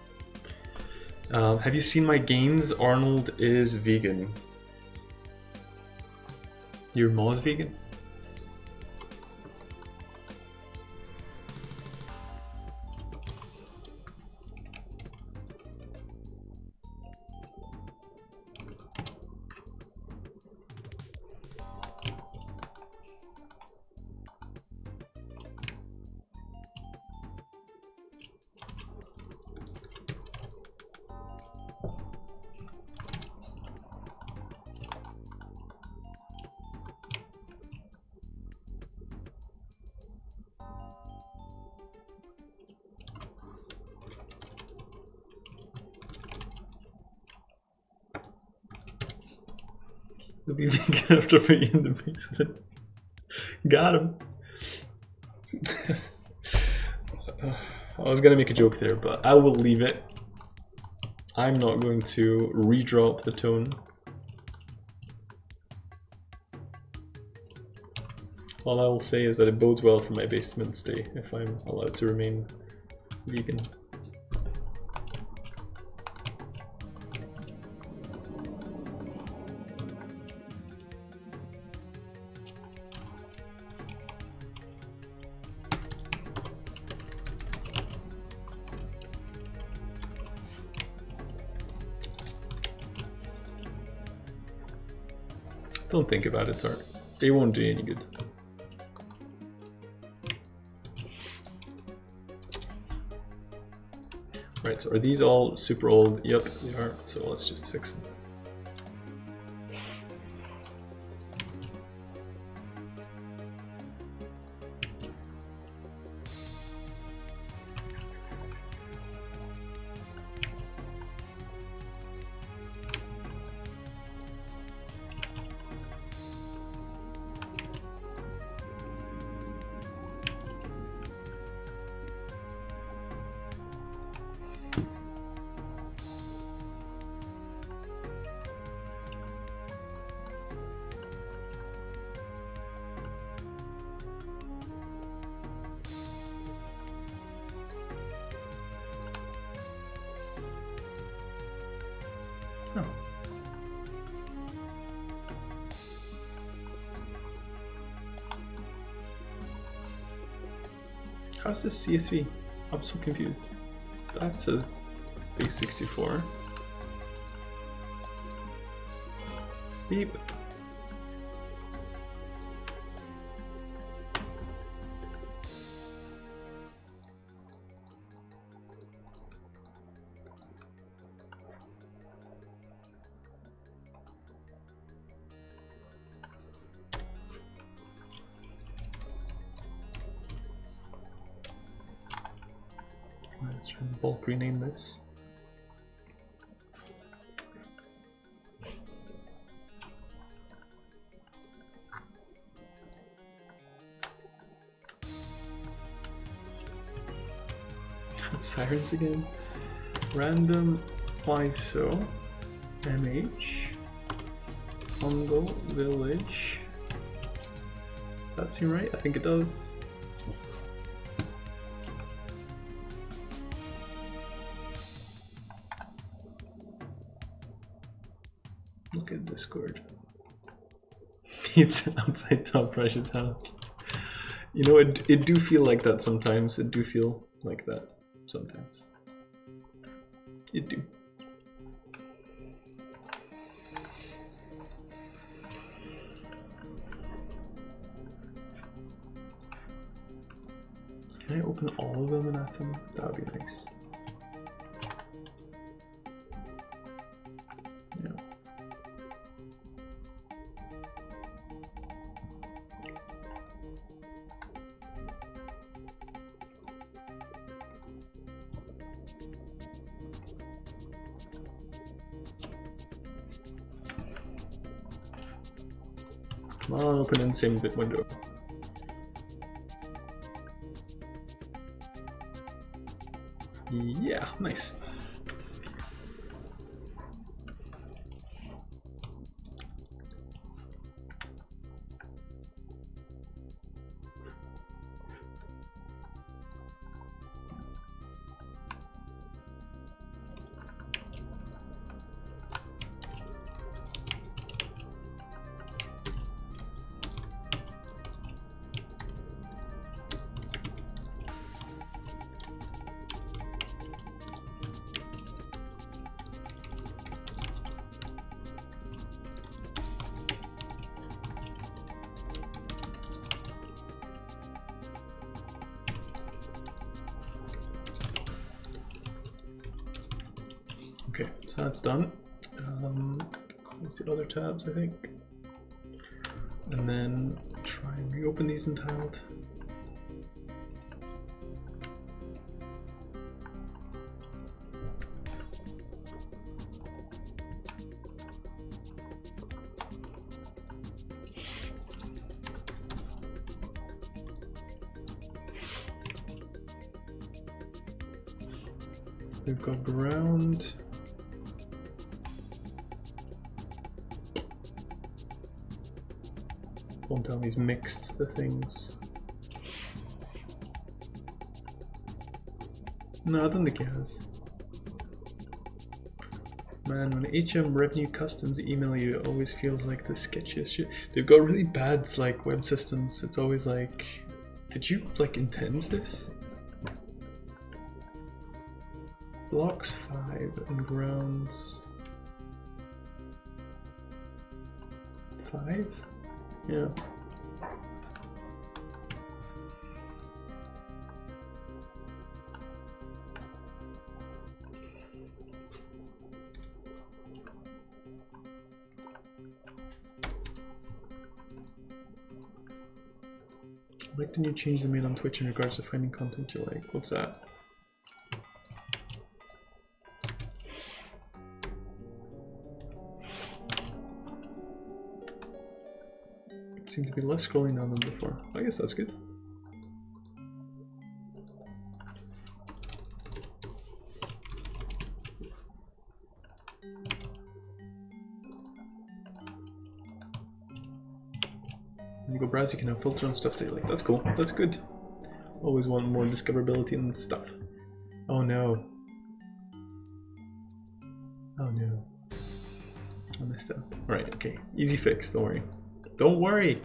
Speaker 1: Have you seen my gains? Arnold is vegan. Your mom's vegan? He'll be vegan after being in the basement. Got him. I was gonna make a joke there, but I will leave it. I'm not going to re-drop the tone. All I will say is that it bodes well for my basement stay if I'm allowed to remain vegan. Don't think about it, Tart. It won't do you any good. Right, so are these all super old? Yep, they are. So let's just fix them. Oh. How's this CSV? I'm so confused. That's a base 64. Beep. Try and bulk rename this. Sirens again. Random ISO MH Mongol village. Does that seem right? I think it does. Look at Discord. It's outside Top Rush's house. You know, it do feel like that sometimes. It do feel like that sometimes. It do. Can I open all of them in Atom? That would be nice. Yeah. Come on, open in the same bit window. Yeah, nice. Okay, so that's done. Close the other tabs, I think. And then try and reopen these in tiled. We've got ground. Won't tell me he's mixed the things. No, I don't think he has. Man, when HM Revenue Customs email you, it always feels like the sketchiest shit. They've got really bad like web systems. It's always like, did you like intend this? Blocks 5 and grounds 5? Yeah. I like the new change they made on Twitch in regards to finding content you like. What's that? Seem to be less scrolling down than before. I guess that's good. When you go browse, you can have filter on stuff that you like. That's cool. That's good. Always want more discoverability and stuff. Oh no. Oh no. I messed up. Right, okay. Easy fix, don't worry. Don't worry.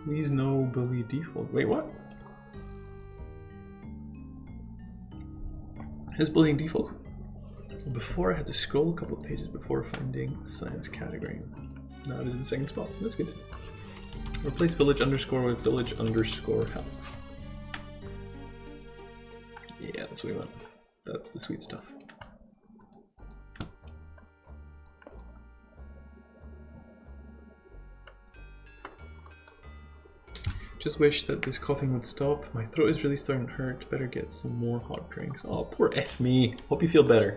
Speaker 1: Please no bully default. Wait, what? Is bullying default? Before I had to scroll a couple of pages before finding science category. Now it is the second spot. That's good. Replace village underscore with village underscore house. That's what we want. That's the sweet stuff. Just wish that this coughing would stop. My throat is really starting to hurt. Better get some more hot drinks. Oh, poor F me. Hope you feel better.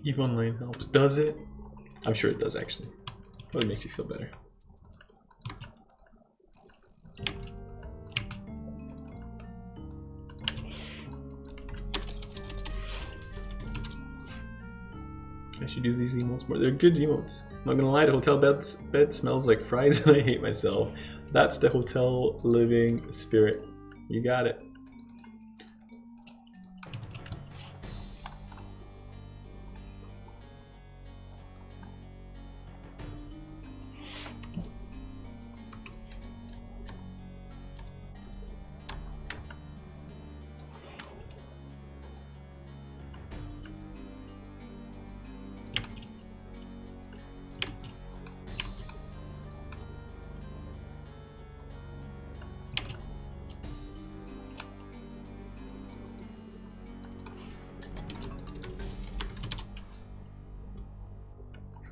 Speaker 1: EVE Online helps. Does it? I'm sure it does actually. Probably makes you feel better. I should use these emotes more. They're good emotes. Not gonna lie, the hotel bed smells like fries and I hate myself. That's the hotel living spirit. You got it.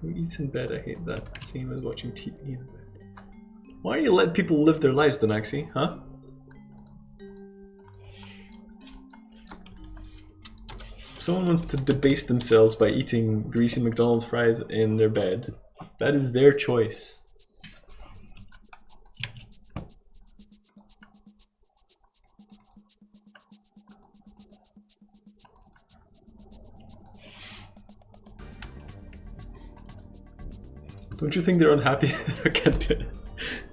Speaker 1: Who eats in bed? I hate that. Same as watching TV in bed. Why don't you let people live their lives, Donaxi? Huh? If someone wants to debase themselves by eating greasy McDonald's fries in their bed, that is their choice. Don't you think they're unhappy? I can't do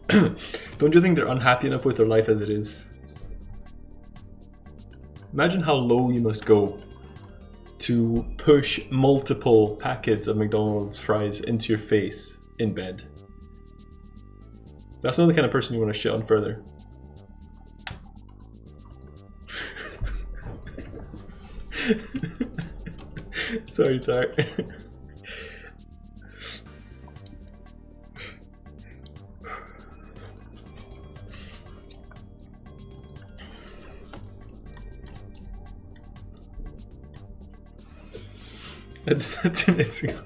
Speaker 1: it. Don't you think they're unhappy enough with their life as it is? Imagine how low you must go to push multiple packets of McDonald's fries into your face in bed. That's not the kind of person you want to shit on further. Sorry, Tart. That's amazing.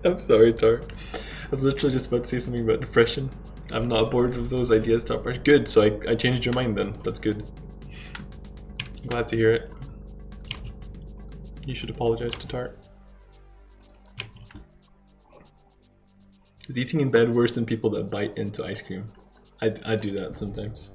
Speaker 1: I'm sorry, Tar. I was literally just about to say something about depression. I'm not bored of those ideas, Tar. Good, so I changed your mind then. That's good. I'm glad to hear it. You should apologize to Tart. Is eating in bed worse than people that bite into ice cream? I do that sometimes.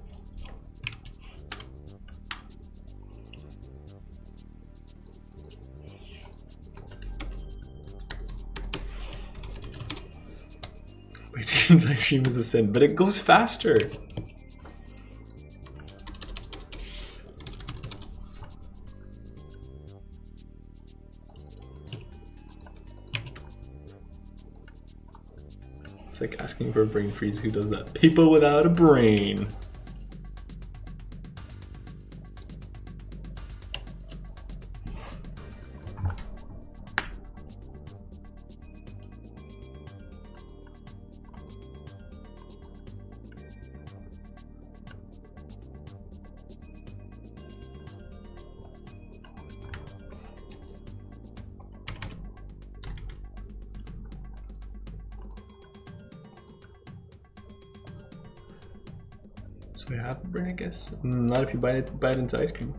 Speaker 1: Eating ice cream is a sin, but it goes faster. It's like asking for a brain freeze. Who does that? People without a brain. So we have a brain, I guess. Not if you bite into ice cream.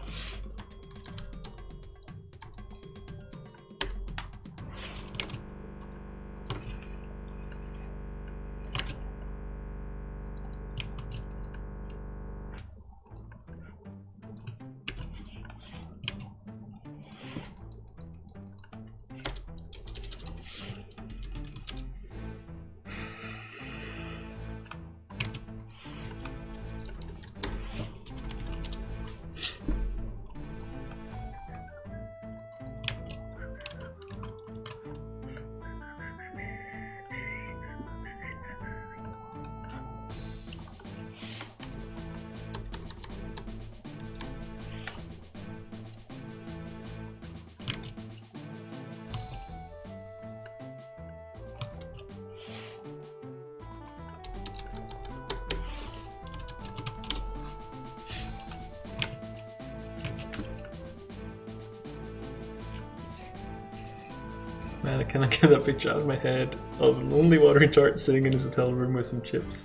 Speaker 1: cannot get that picture out of my head of a lonely watering tart sitting in his hotel room with some chips.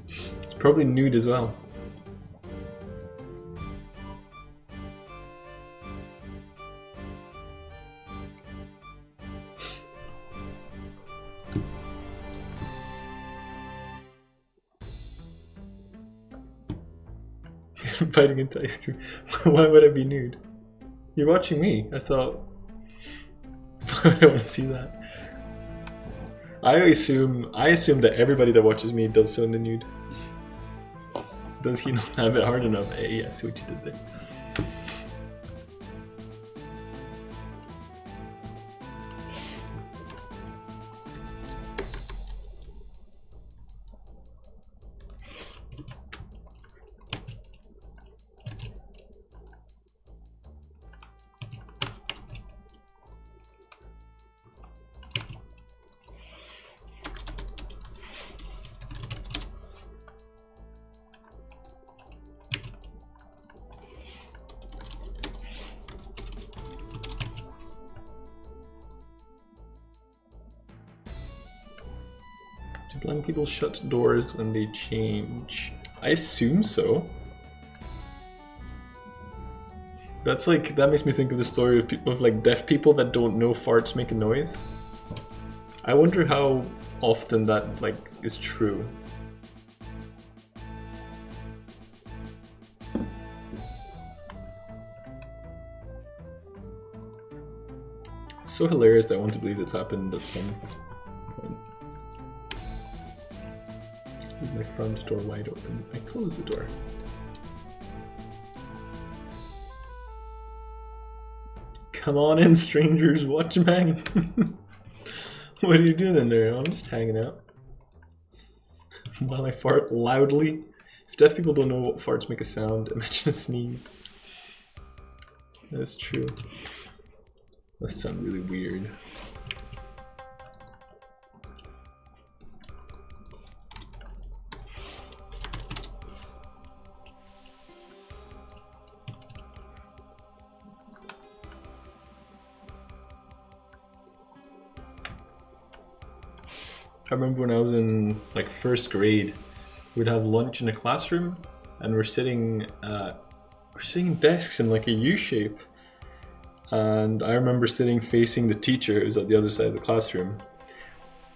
Speaker 1: It's probably nude as well. Biting into ice cream. Why would I be nude? You're watching me. I thought. Why would I want to see that? I assume that everybody that watches me does so in the nude. Does he not have it hard enough? Hey, I see what you did there. Blind people shut doors when they change. I assume so. That's like, that makes me think of the story of people, of like deaf people that don't know farts make a noise. I wonder how often that like is true. It's so hilarious that I want to believe it's happened at some point. Leave my front door wide open. I close the door. Come on in, strangers. Watch him hang. What are you doing in there? I'm just hanging out. While I fart loudly. If deaf people don't know what farts make a sound, imagine a sneeze. That's true. That sounds really weird. I remember when I was in like first grade, we'd have lunch in a classroom, and we're sitting in desks in like a U shape. And I remember sitting facing the teacher who was at the other side of the classroom.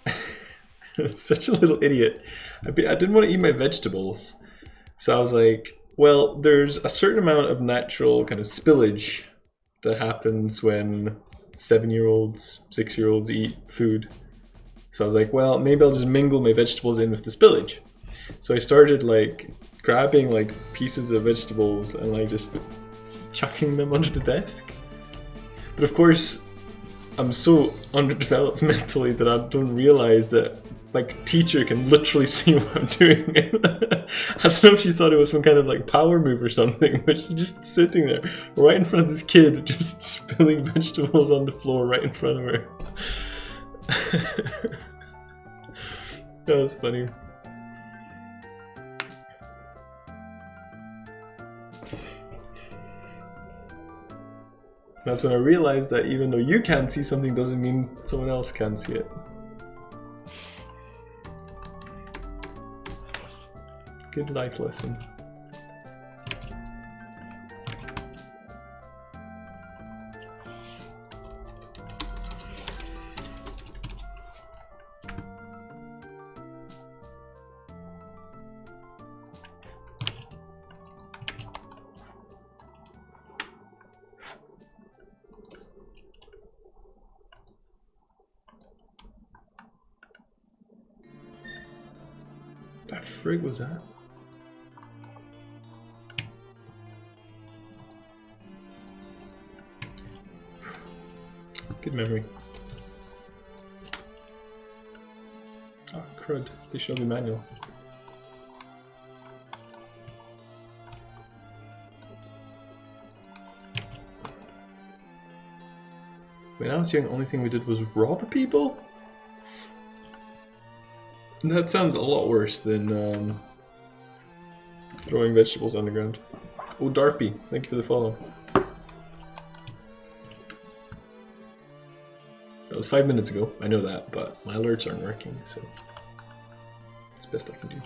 Speaker 1: I was such a little idiot. I didn't want to eat my vegetables, so I was like, well, there's a certain amount of natural kind of spillage that happens when 7-year-olds, 6-year-olds eat food. So I was like, well, maybe I'll just mingle my vegetables in with the spillage. So I started like grabbing like pieces of vegetables and like just chucking them under the desk. But of course, I'm so underdeveloped mentally that I don't realize that like teacher can literally see what I'm doing. I don't know if she thought it was some kind of like power move or something, but she's just sitting there right in front of this kid just spilling vegetables on the floor right in front of her. That was funny. That's when I realized that even though you can't see something doesn't mean someone else can see it. Good life lesson. The frig was that? Good memory. Oh, crud. They showed me manual. When I was young, the only thing we did was rob people? That sounds a lot worse than throwing vegetables on the ground. Oh, Darpy, thank you for the follow. That was 5 minutes ago. I know that, but my alerts aren't working, so it's the best I can do.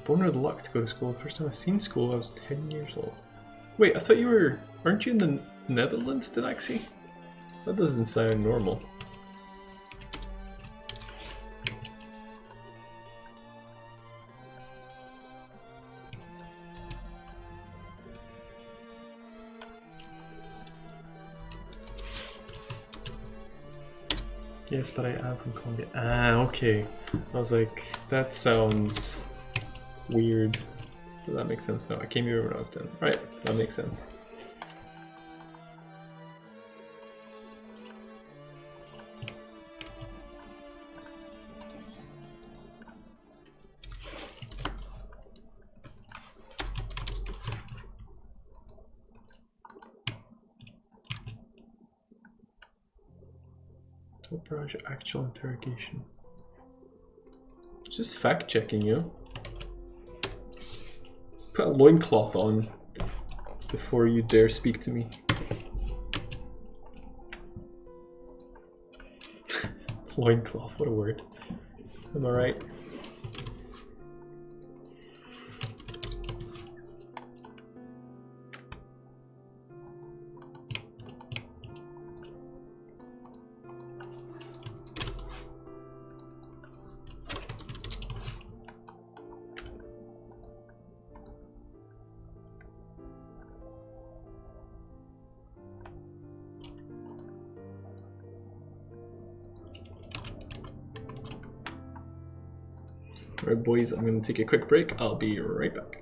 Speaker 1: Born with the luck to go to school. The first time I seen school, I was 10 years old. Wait, I thought you were... Aren't you in the Netherlands, Denaxi? That doesn't sound normal. Yes, but I am from Colombia. Ah, okay. I was like, that sounds weird. Does that make sense? No, I came here when I was 10. Right, that makes sense. Top barrage, actual interrogation. Just fact checking you. Put a loincloth on before you dare speak to me. Loincloth, what a word. Am I right? Alright boys, I'm gonna take a quick break. I'll be right back.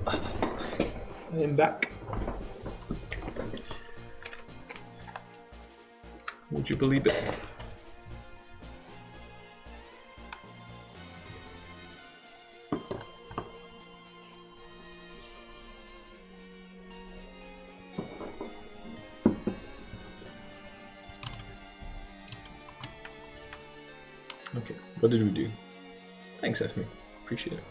Speaker 1: I am back. Would you believe it? Okay, what did we do? Thanks, Efmi. Appreciate it.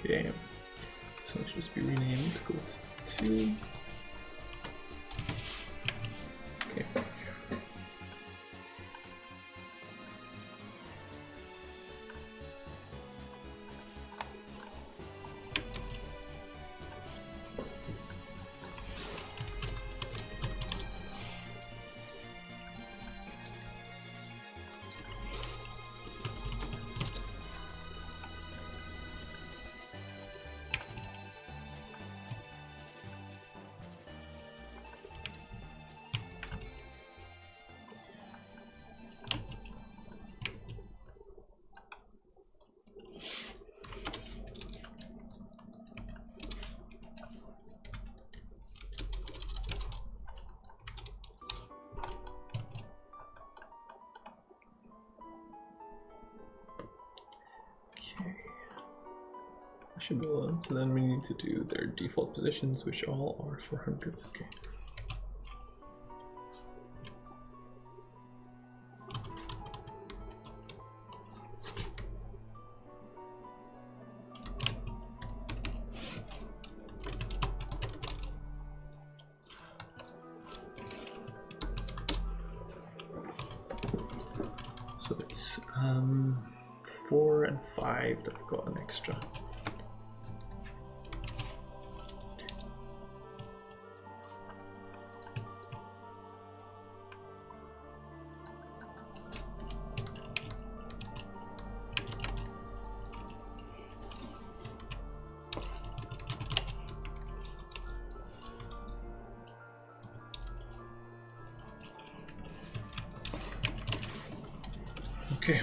Speaker 1: Okay, so it should just be renamed goat 2. Okay. Should be alone. So then we need to do their default positions, which all are 400s. Okay. So it's 4 and 5 that I've got an extra. Okay.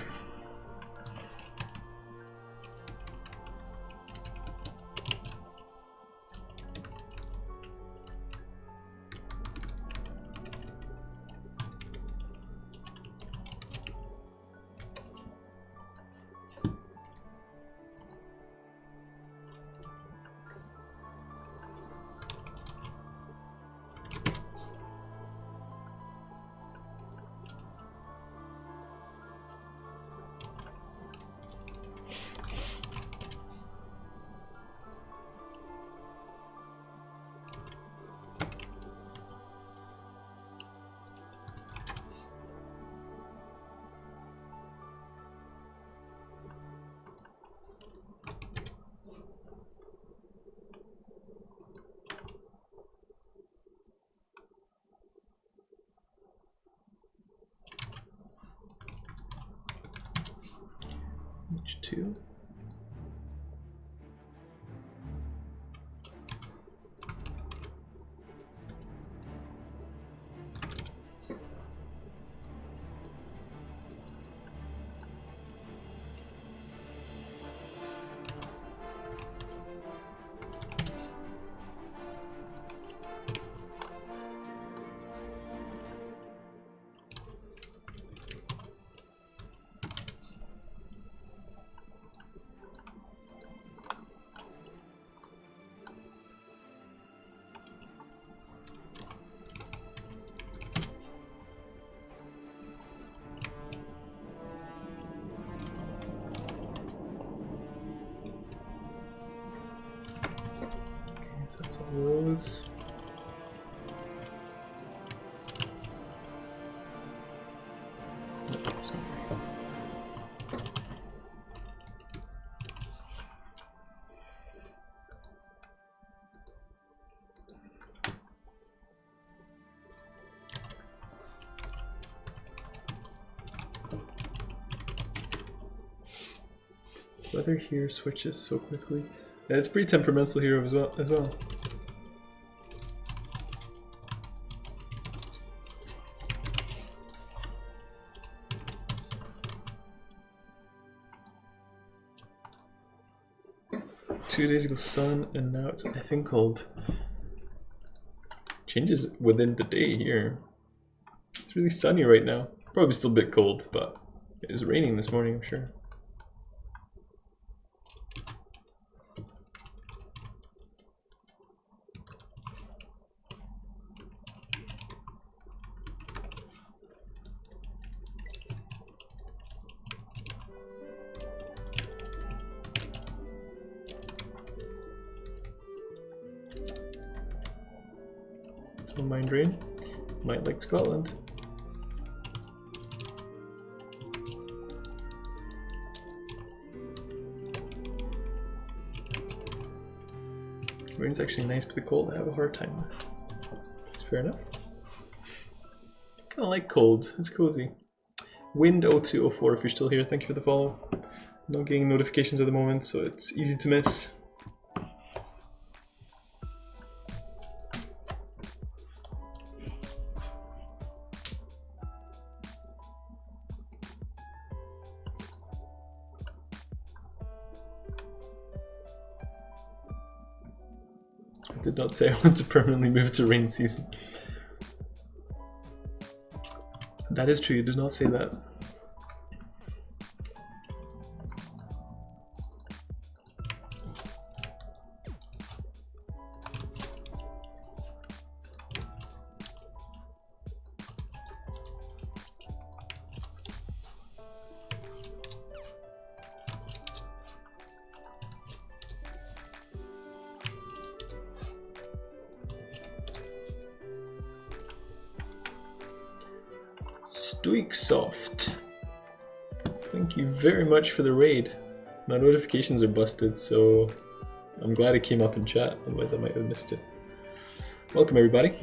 Speaker 1: H2. runes. No, sorry. Weather here switches so quickly. And it's pretty temperamental here as well. Two days ago sun, and now it's effing cold. Changes within the day here. It's really sunny right now. Probably still a bit cold, but it was raining this morning, I'm sure. Mind Drain might like Scotland. Rain's actually nice, but the cold I have a hard time with. It's fair enough. Kind of like cold. It's cozy. Wind0204, if you're still here, thank you for the follow. Not getting notifications at the moment, so it's easy to miss. Did not say I want to permanently move to rain season. That is true, you did not say that. Stoiksoft, thank you very much for the raid. My notifications are busted, so I'm glad it came up in chat, otherwise I might have missed it. Welcome everybody.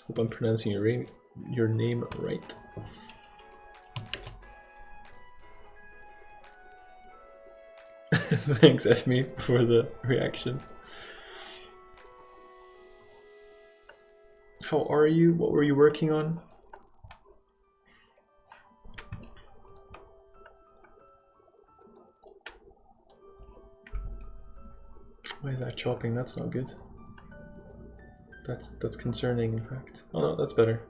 Speaker 1: Hope I'm pronouncing your name right. Thanks FME for the reaction. How are you? What were you working on? Why is that chopping? That's not good. That's concerning, in fact. Oh no, that's better.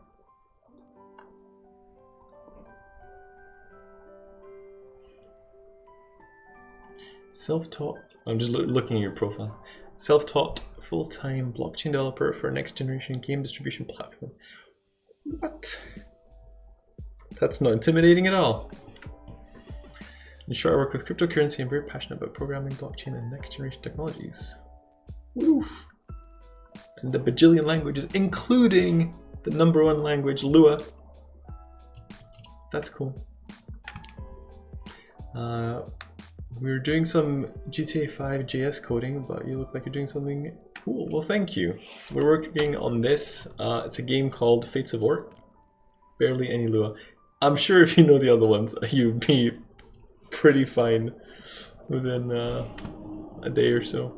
Speaker 1: Self-taught. I'm just looking at your profile. Self-taught full-time blockchain developer for a next-generation game distribution platform. What? That's not intimidating at all. In short, I work with cryptocurrency and very passionate about programming, blockchain, and next-generation technologies. Oof. And the bajillion languages, including the #1 language, Lua. That's cool. We're doing some GTA 5 JS coding, but you look like you're doing something cool. Well, thank you. We're working on this. It's a game called Fates of War. Barely any Lua. I'm sure if you know the other ones, you'd be pretty fine within a day or so.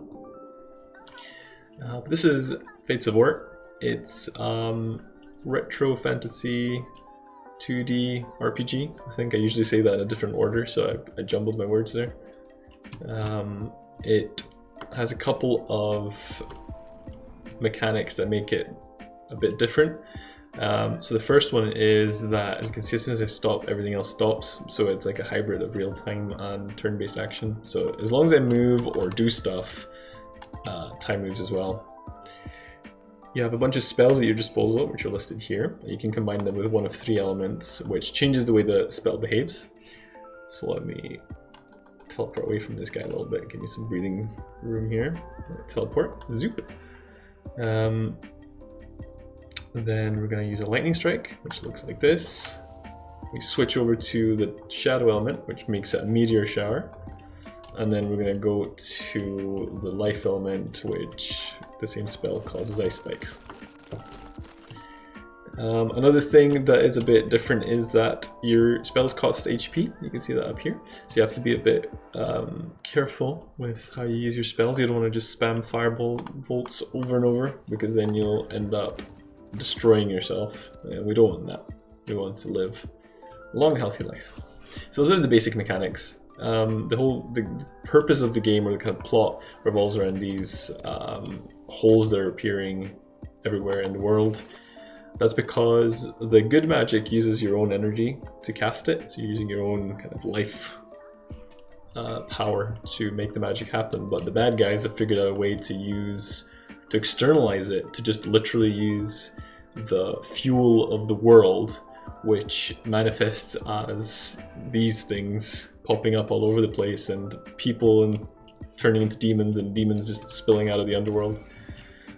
Speaker 1: This is Fates of War. It's retro fantasy 2D RPG. I think I usually say that in a different order, so I jumbled my words there. It has a couple of mechanics that make it a bit different. So the first one is that, as you can see, as soon as I stop, everything else stops. So it's like a hybrid of real-time and turn-based action. So as long as I move or do stuff, time moves as well. You have a bunch of spells at your disposal, which are listed here. You can combine them with one of 3 elements, which changes the way the spell behaves. So let me teleport away from this guy a little bit. Give me some breathing room here. Teleport. Zoop. Then we're going to use a lightning strike, which looks like this. We switch over to the shadow element, which makes it a meteor shower. And then we're going to go to the life element, which the same spell causes ice spikes. Another thing that is a bit different is that your spells cost HP. You can see that up here. So you have to be a bit careful with how you use your spells. You don't want to just spam fireball bolts over and over, because then you'll end up destroying yourself. And we don't want that. We want to live a long, healthy life. So those are the basic mechanics. The purpose of the game, or the kind of plot, revolves around these holes that are appearing everywhere in the world. That's because the good magic uses your own energy to cast it, so you're using your own kind of life power to make the magic happen. But the bad guys have figured out a way to externalize it, to just literally use the fuel of the world, which manifests as these things popping up all over the place, and people and turning into demons, and demons just spilling out of the underworld.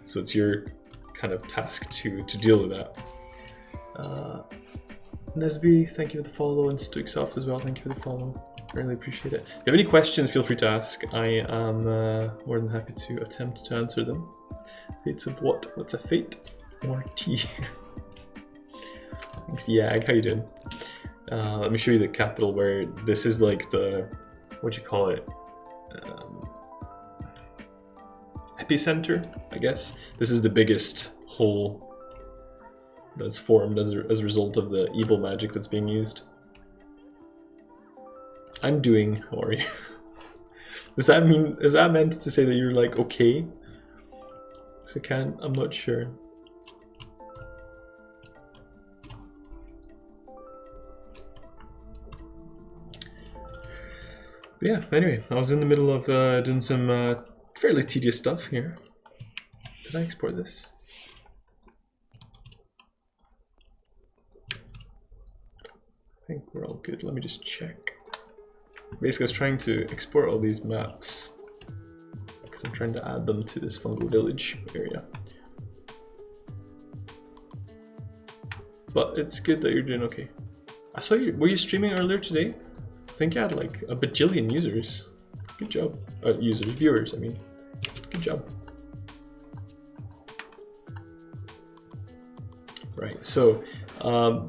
Speaker 1: So it's your kind of task to deal with that. Nesby, thank you for the follow, and Stoiksoft as well, thank you for the follow. Really appreciate it. If you have any questions, feel free to ask. I am more than happy to attempt to answer them. Fates of what? What's a fate? Or tea? Thanks, Yag. How you doing? Let me show you the capital, where this is like the, what you call it? Epicenter, I guess. This is the biggest hole that's formed as a result of the evil magic that's being used. I'm doing, how are you? Is that meant to say that you're like okay? So I'm not sure. But yeah, anyway, I was in the middle of doing some fairly tedious stuff here. Did I export this? I think we're all good. Let me just check. Basically, I was trying to export all these maps because I'm trying to add them to this fungal village area. But it's good that you're doing okay. I saw you. Were you streaming earlier today? I think you had like a bajillion users. Good job. Viewers, I mean. Good job. Right, so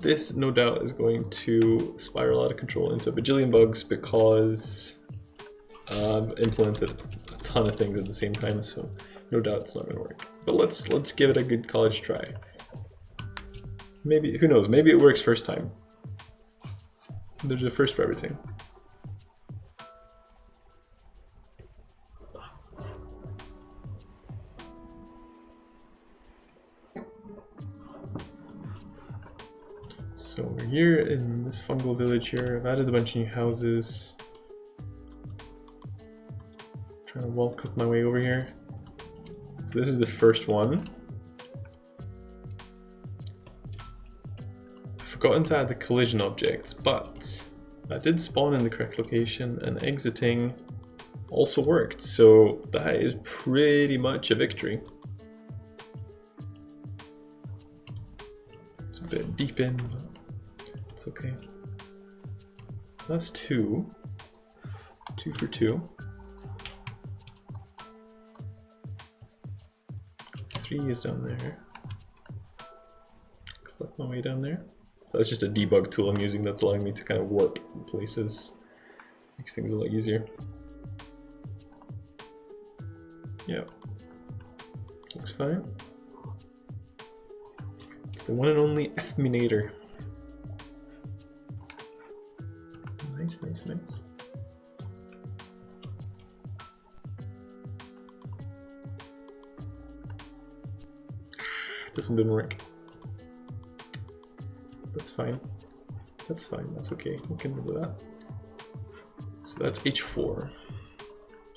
Speaker 1: this no doubt is going to spiral out of control into a bajillion bugs, because I've implemented a ton of things at the same time, so no doubt it's not going to work. But let's give it a good college try. Maybe, who knows, maybe it works first time. There's a first for everything. So we're here in this fungal village here. I've added a bunch of new houses. Trying to wall cook my way over here. So this is the first one. I've forgotten to add the collision objects, but I did spawn in the correct location, and exiting also worked. So that is pretty much a victory. It's a bit deep in, but it's okay. That's 2. 2 for 2. 3 is down there. Collect my way down there. That's just a debug tool I'm using that's allowing me to kind of warp places. Makes things a lot easier. Yeah. Looks fine. It's the one and only F-Minator. Nice, nice, nice. This one didn't work. That's fine. That's fine. That's okay. We can live with that. So that's H4.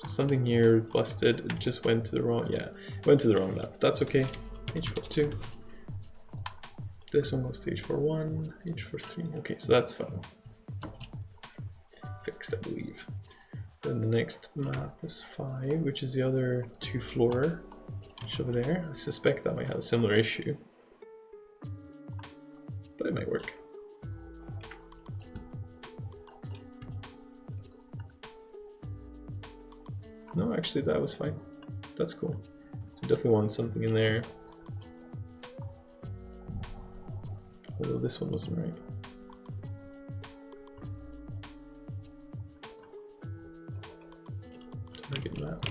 Speaker 1: So something here busted. It just went to the wrong. Yeah, it went to the wrong map. That's okay. H42. This one goes to H41. H43. Okay, so that's fine. Fixed, I believe. Then the next map is 5, which is the other 2-floor, which over there. I suspect that might have a similar issue, but it might work. No, actually that was fine. That's cool. So definitely want something in there. Although this one wasn't right. Target map.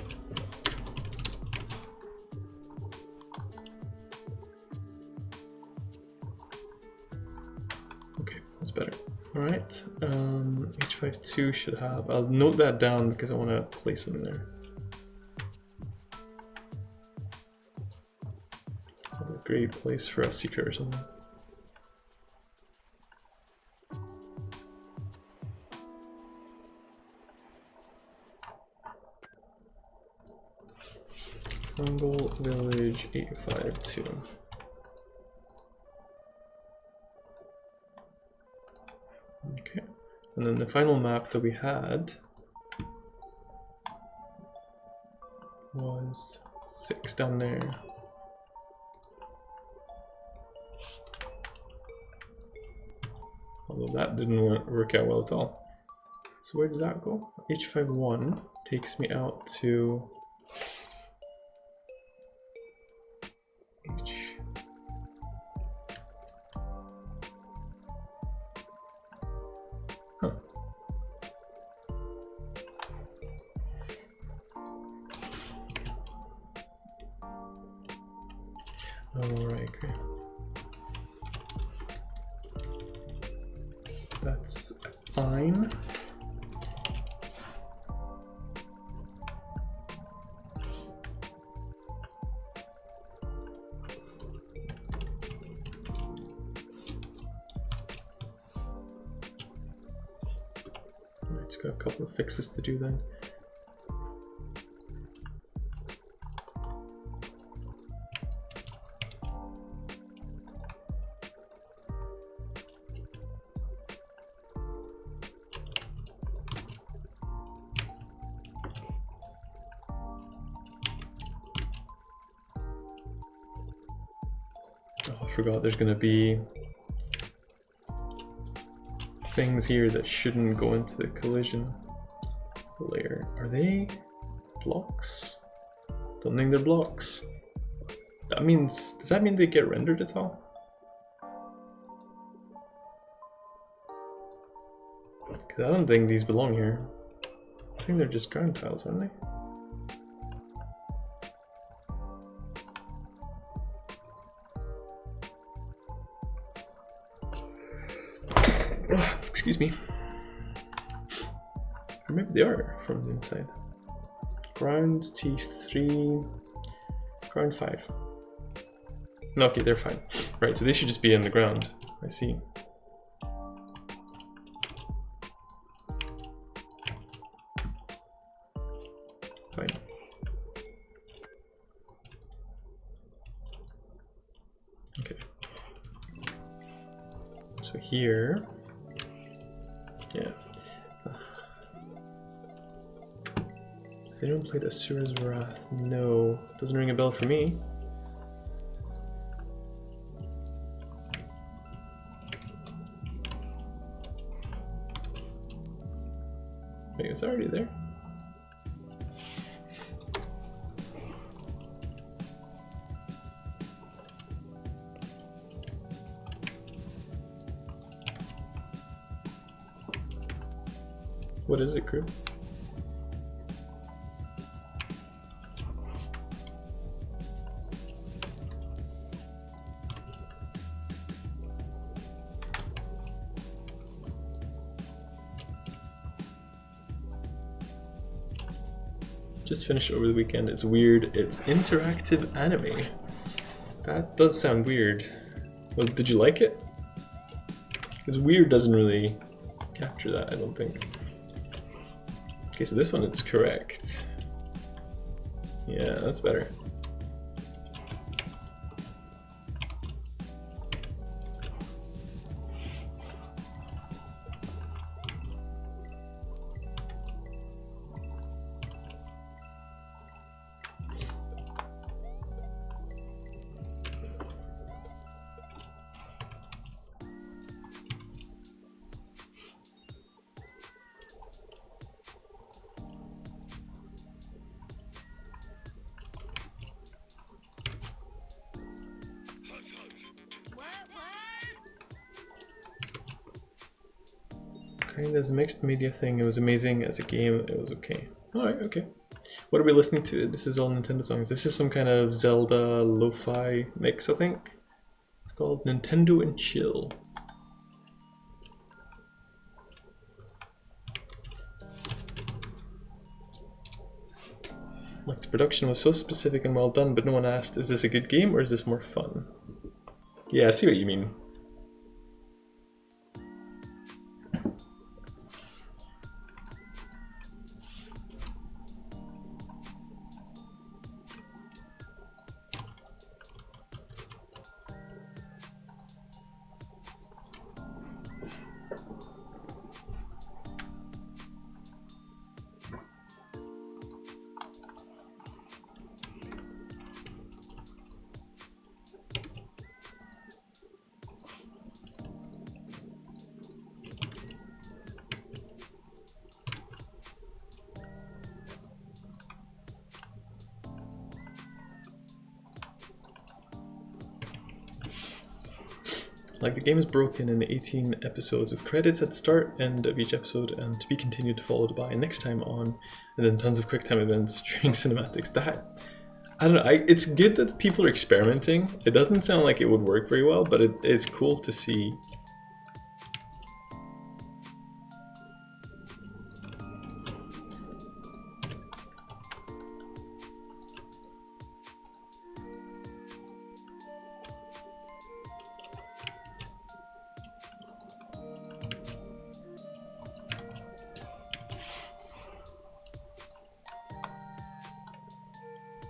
Speaker 1: Okay, that's better. Alright, H52 should have, I'll note that down because I want to place them there. A great place for a secret or something. Mongol Village 852. Okay, and then the final map that we had was 6 down there. Although that didn't work out well at all. So where does that go? H51 takes me out to H. Huh. Alright, great. That's fine. Alright, just got a couple of fixes to do then. Oh, I forgot there's gonna be things here that shouldn't go into the collision layer. Are they blocks? Don't think they're blocks. That means, does that mean they get rendered at all? Because I don't think these belong here. I think they're just ground tiles, aren't they? Excuse me. Or maybe they are from the inside. Ground T3, ground 5. No, okay, they're fine. Right, so they should just be in the ground. I see. Fine. Okay. So here, yeah. If anyone played Asura's Wrath? No. Doesn't ring a bell for me. Wait, it's already there? What is it, crew? Just finished over the weekend. It's weird. It's interactive anime. That does sound weird. Well, did you like it? Because weird doesn't really capture that, I don't think. Okay, so this one it's correct. Yeah, that's better. kind as a mixed media thing. It was amazing as a game. It was okay. All right, okay. What are we listening to? This is all Nintendo songs. This is some kind of Zelda lo-fi mix, I think. It's called Nintendo and Chill. Like, the production was so specific and well done, but no one asked, is this a good game or is this more fun? Yeah, I see what you mean. Like, the game is broken into 18 episodes with credits at the start, end of each episode, and to be continued followed by next time on, and then tons of quick time events during cinematics. That, I don't know, it's good that people are experimenting. It doesn't sound like it would work very well, but it's cool to see.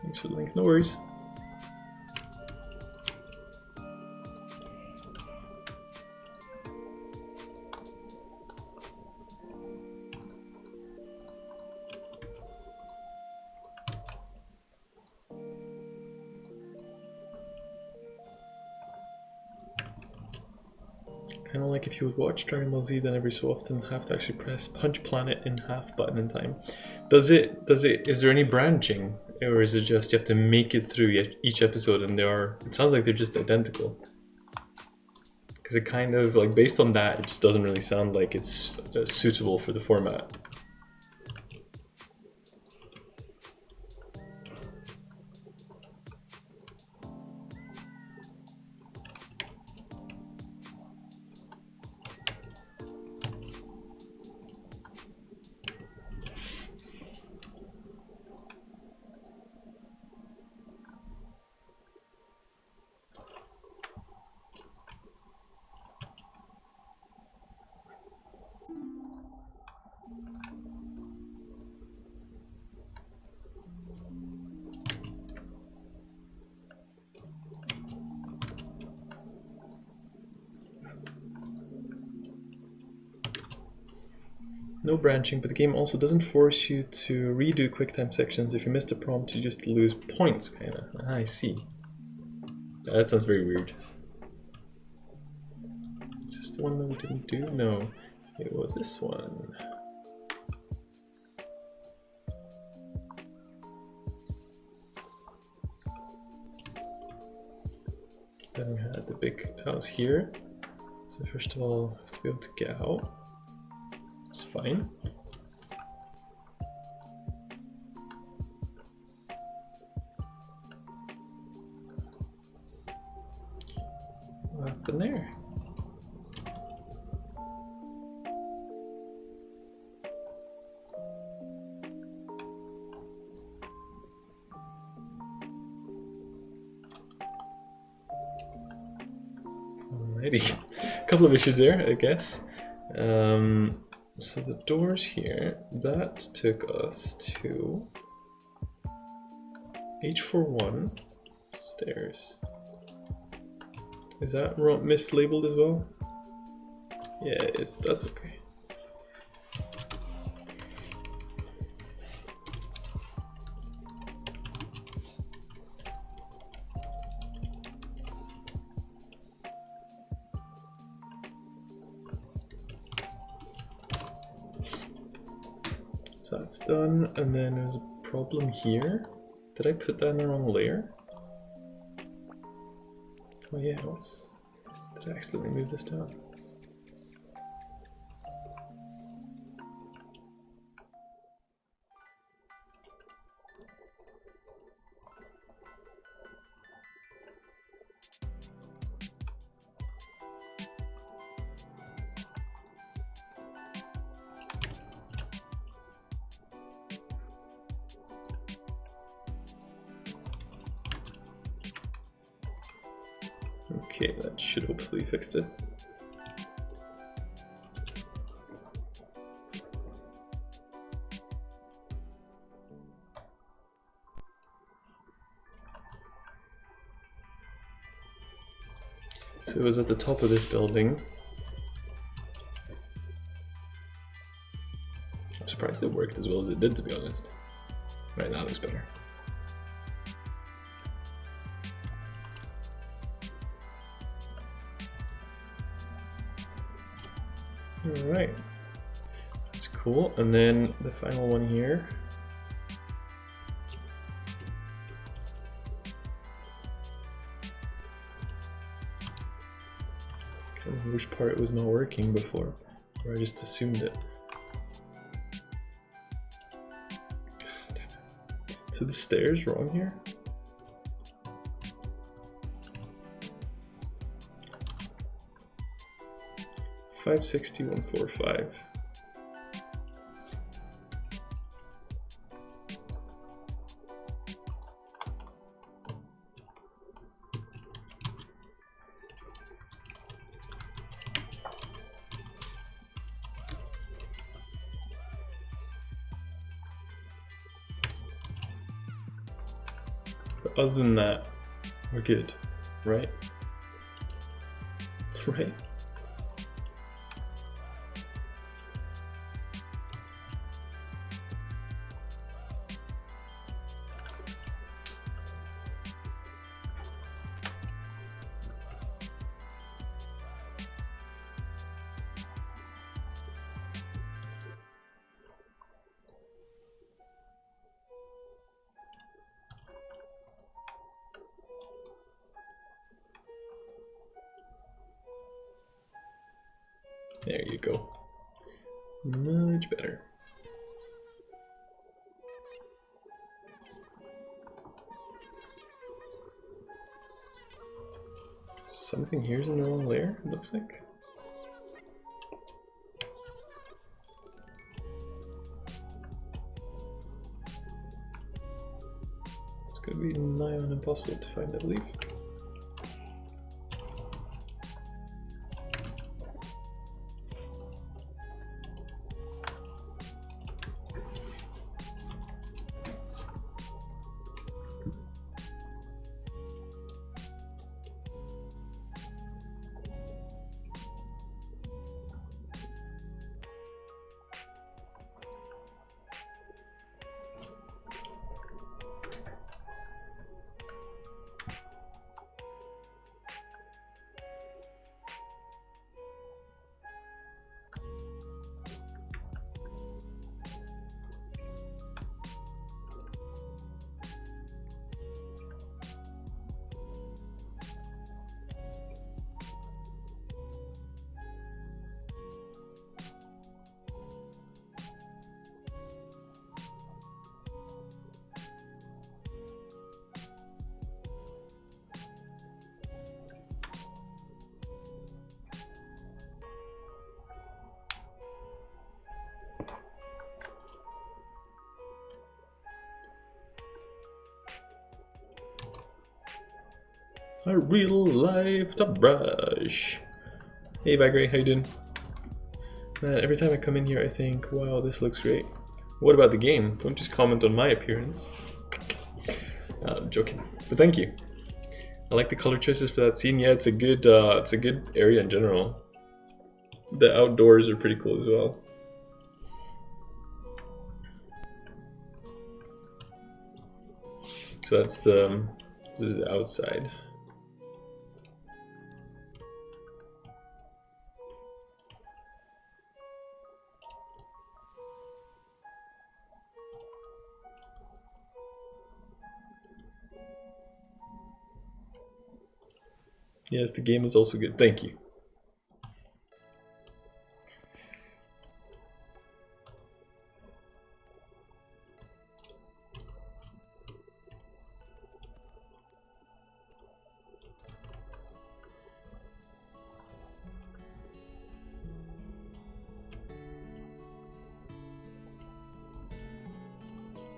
Speaker 1: Thanks for the link, no worries. Kind of like if you would watch Dragon Ball Z, then every so often have to actually press Punch Planet in half button in time. Is there any branching? Or is it just you have to make it through each episode and it sounds like they're just identical. Because it kind of, like, based on that, it just doesn't really sound like it's suitable for the format. No branching, but the game also doesn't force you to redo QuickTime sections. If you missed a prompt, you just lose points, kinda. Ah, I see. Yeah, that sounds very weird. Just the one that we didn't do? No, it was this one. Then we had the big house here. So first of all, I have to be able to get out. It's fine. What happened there? Alrighty, a couple of issues there, I guess. So the doors here, that took us to H41 stairs. Is that mislabeled as well? Yeah, it is. That's okay. So that's done, and then there's a problem here. Did I put that in the wrong layer? Oh yeah, did I accidentally move this down? Okay, that should hopefully fix it. So it was at the top of this building. I'm surprised it worked as well as it did, to be honest. Right now it looks better. Alright. That's cool. And then the final one here. I can't remember which part was not working before, or I just assumed it. So the stairs wrong here? $560,145. But other than that, we're good, right? Right? There you go. Much better. Something here's in the wrong layer, it looks like. It's gonna be nigh on impossible to find, I believe. A real life top brush. Hey Bagray, how you doing? Man, every time I come in here I think, wow, this looks great. What about the game? Don't just comment on my appearance. I'm joking, but thank you. I like the color choices for that scene. Yeah, it's a good area in general. The outdoors are pretty cool as well. So that's this is the outside. Yes, the game is also good. Thank you.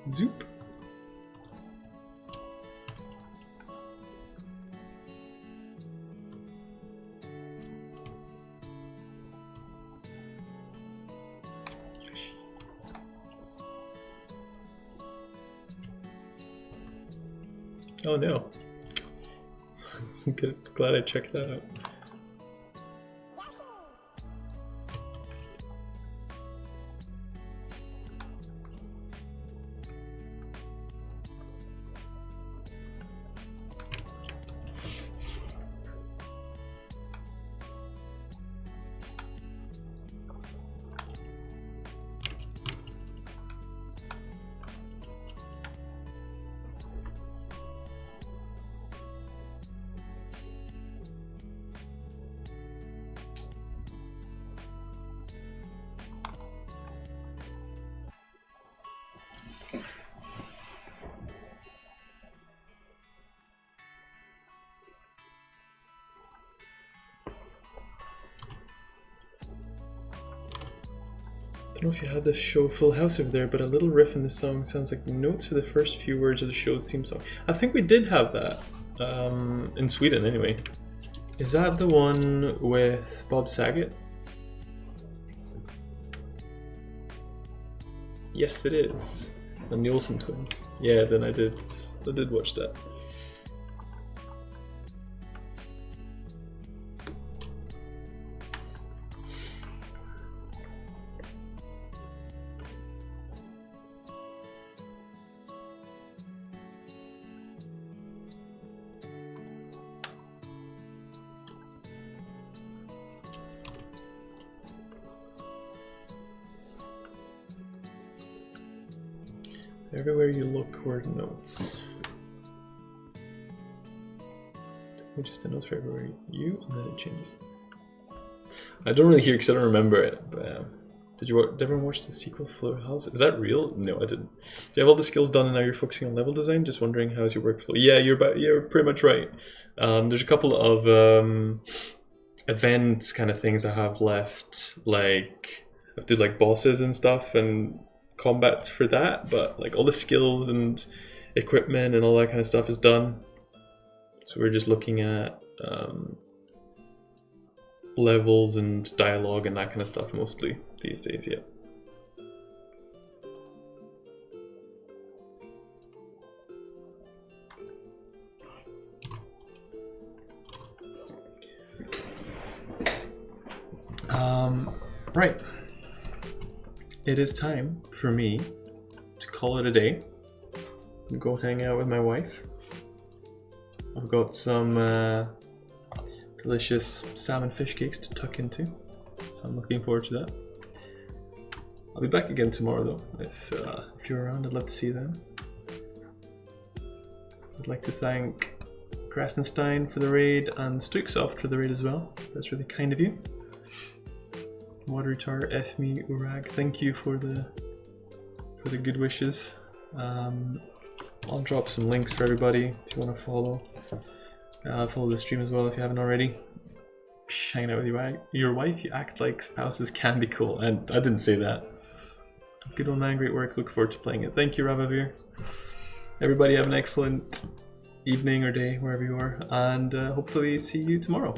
Speaker 1: Zoop. Oh no. Good. Glad I checked that out. I don't know if you have the show Full House over there, but a little riff in the song sounds like notes for the first few words of the show's theme song. I think we did have that, in Sweden anyway. Is that the one with Bob Saget? Yes, it is. And the Olsen twins. Yeah, then I did watch that. Everywhere you look, word notes. Just the notes for everywhere you, and then it changes. I don't really hear because I don't remember it. But did everyone watch the sequel, Full House? Is that real? No, I didn't. Do you have all the skills done and now you're focusing on level design? Just wondering how's your workflow? Yeah, you're pretty much right. There's a couple of events kind of things I have left, like I have to do like bosses and stuff and combat for that, but like all the skills and equipment and all that kind of stuff is done. So we're just looking at levels and dialogue and that kind of stuff mostly these days, yeah. Right. It is time for me to call it a day. I'm go hang out with my wife. I've got some delicious salmon fish cakes to tuck into, so I'm looking forward to that. I'll be back again tomorrow though. If you're around, I'd love to see you then. I'd like to thank Krastenstein for the raid and Stuksoft for the raid as well. That's really kind of you. Waterytar, F me, Urag, thank you for the good wishes. I'll drop some links for everybody if you want to follow. Follow the stream as well if you haven't already. Hanging out with your wife, you act like spouses can be cool. And I didn't say that. Good old man, great work. Look forward to playing it. Thank you, Ravavir. Everybody have an excellent evening or day wherever you are, and hopefully see you tomorrow.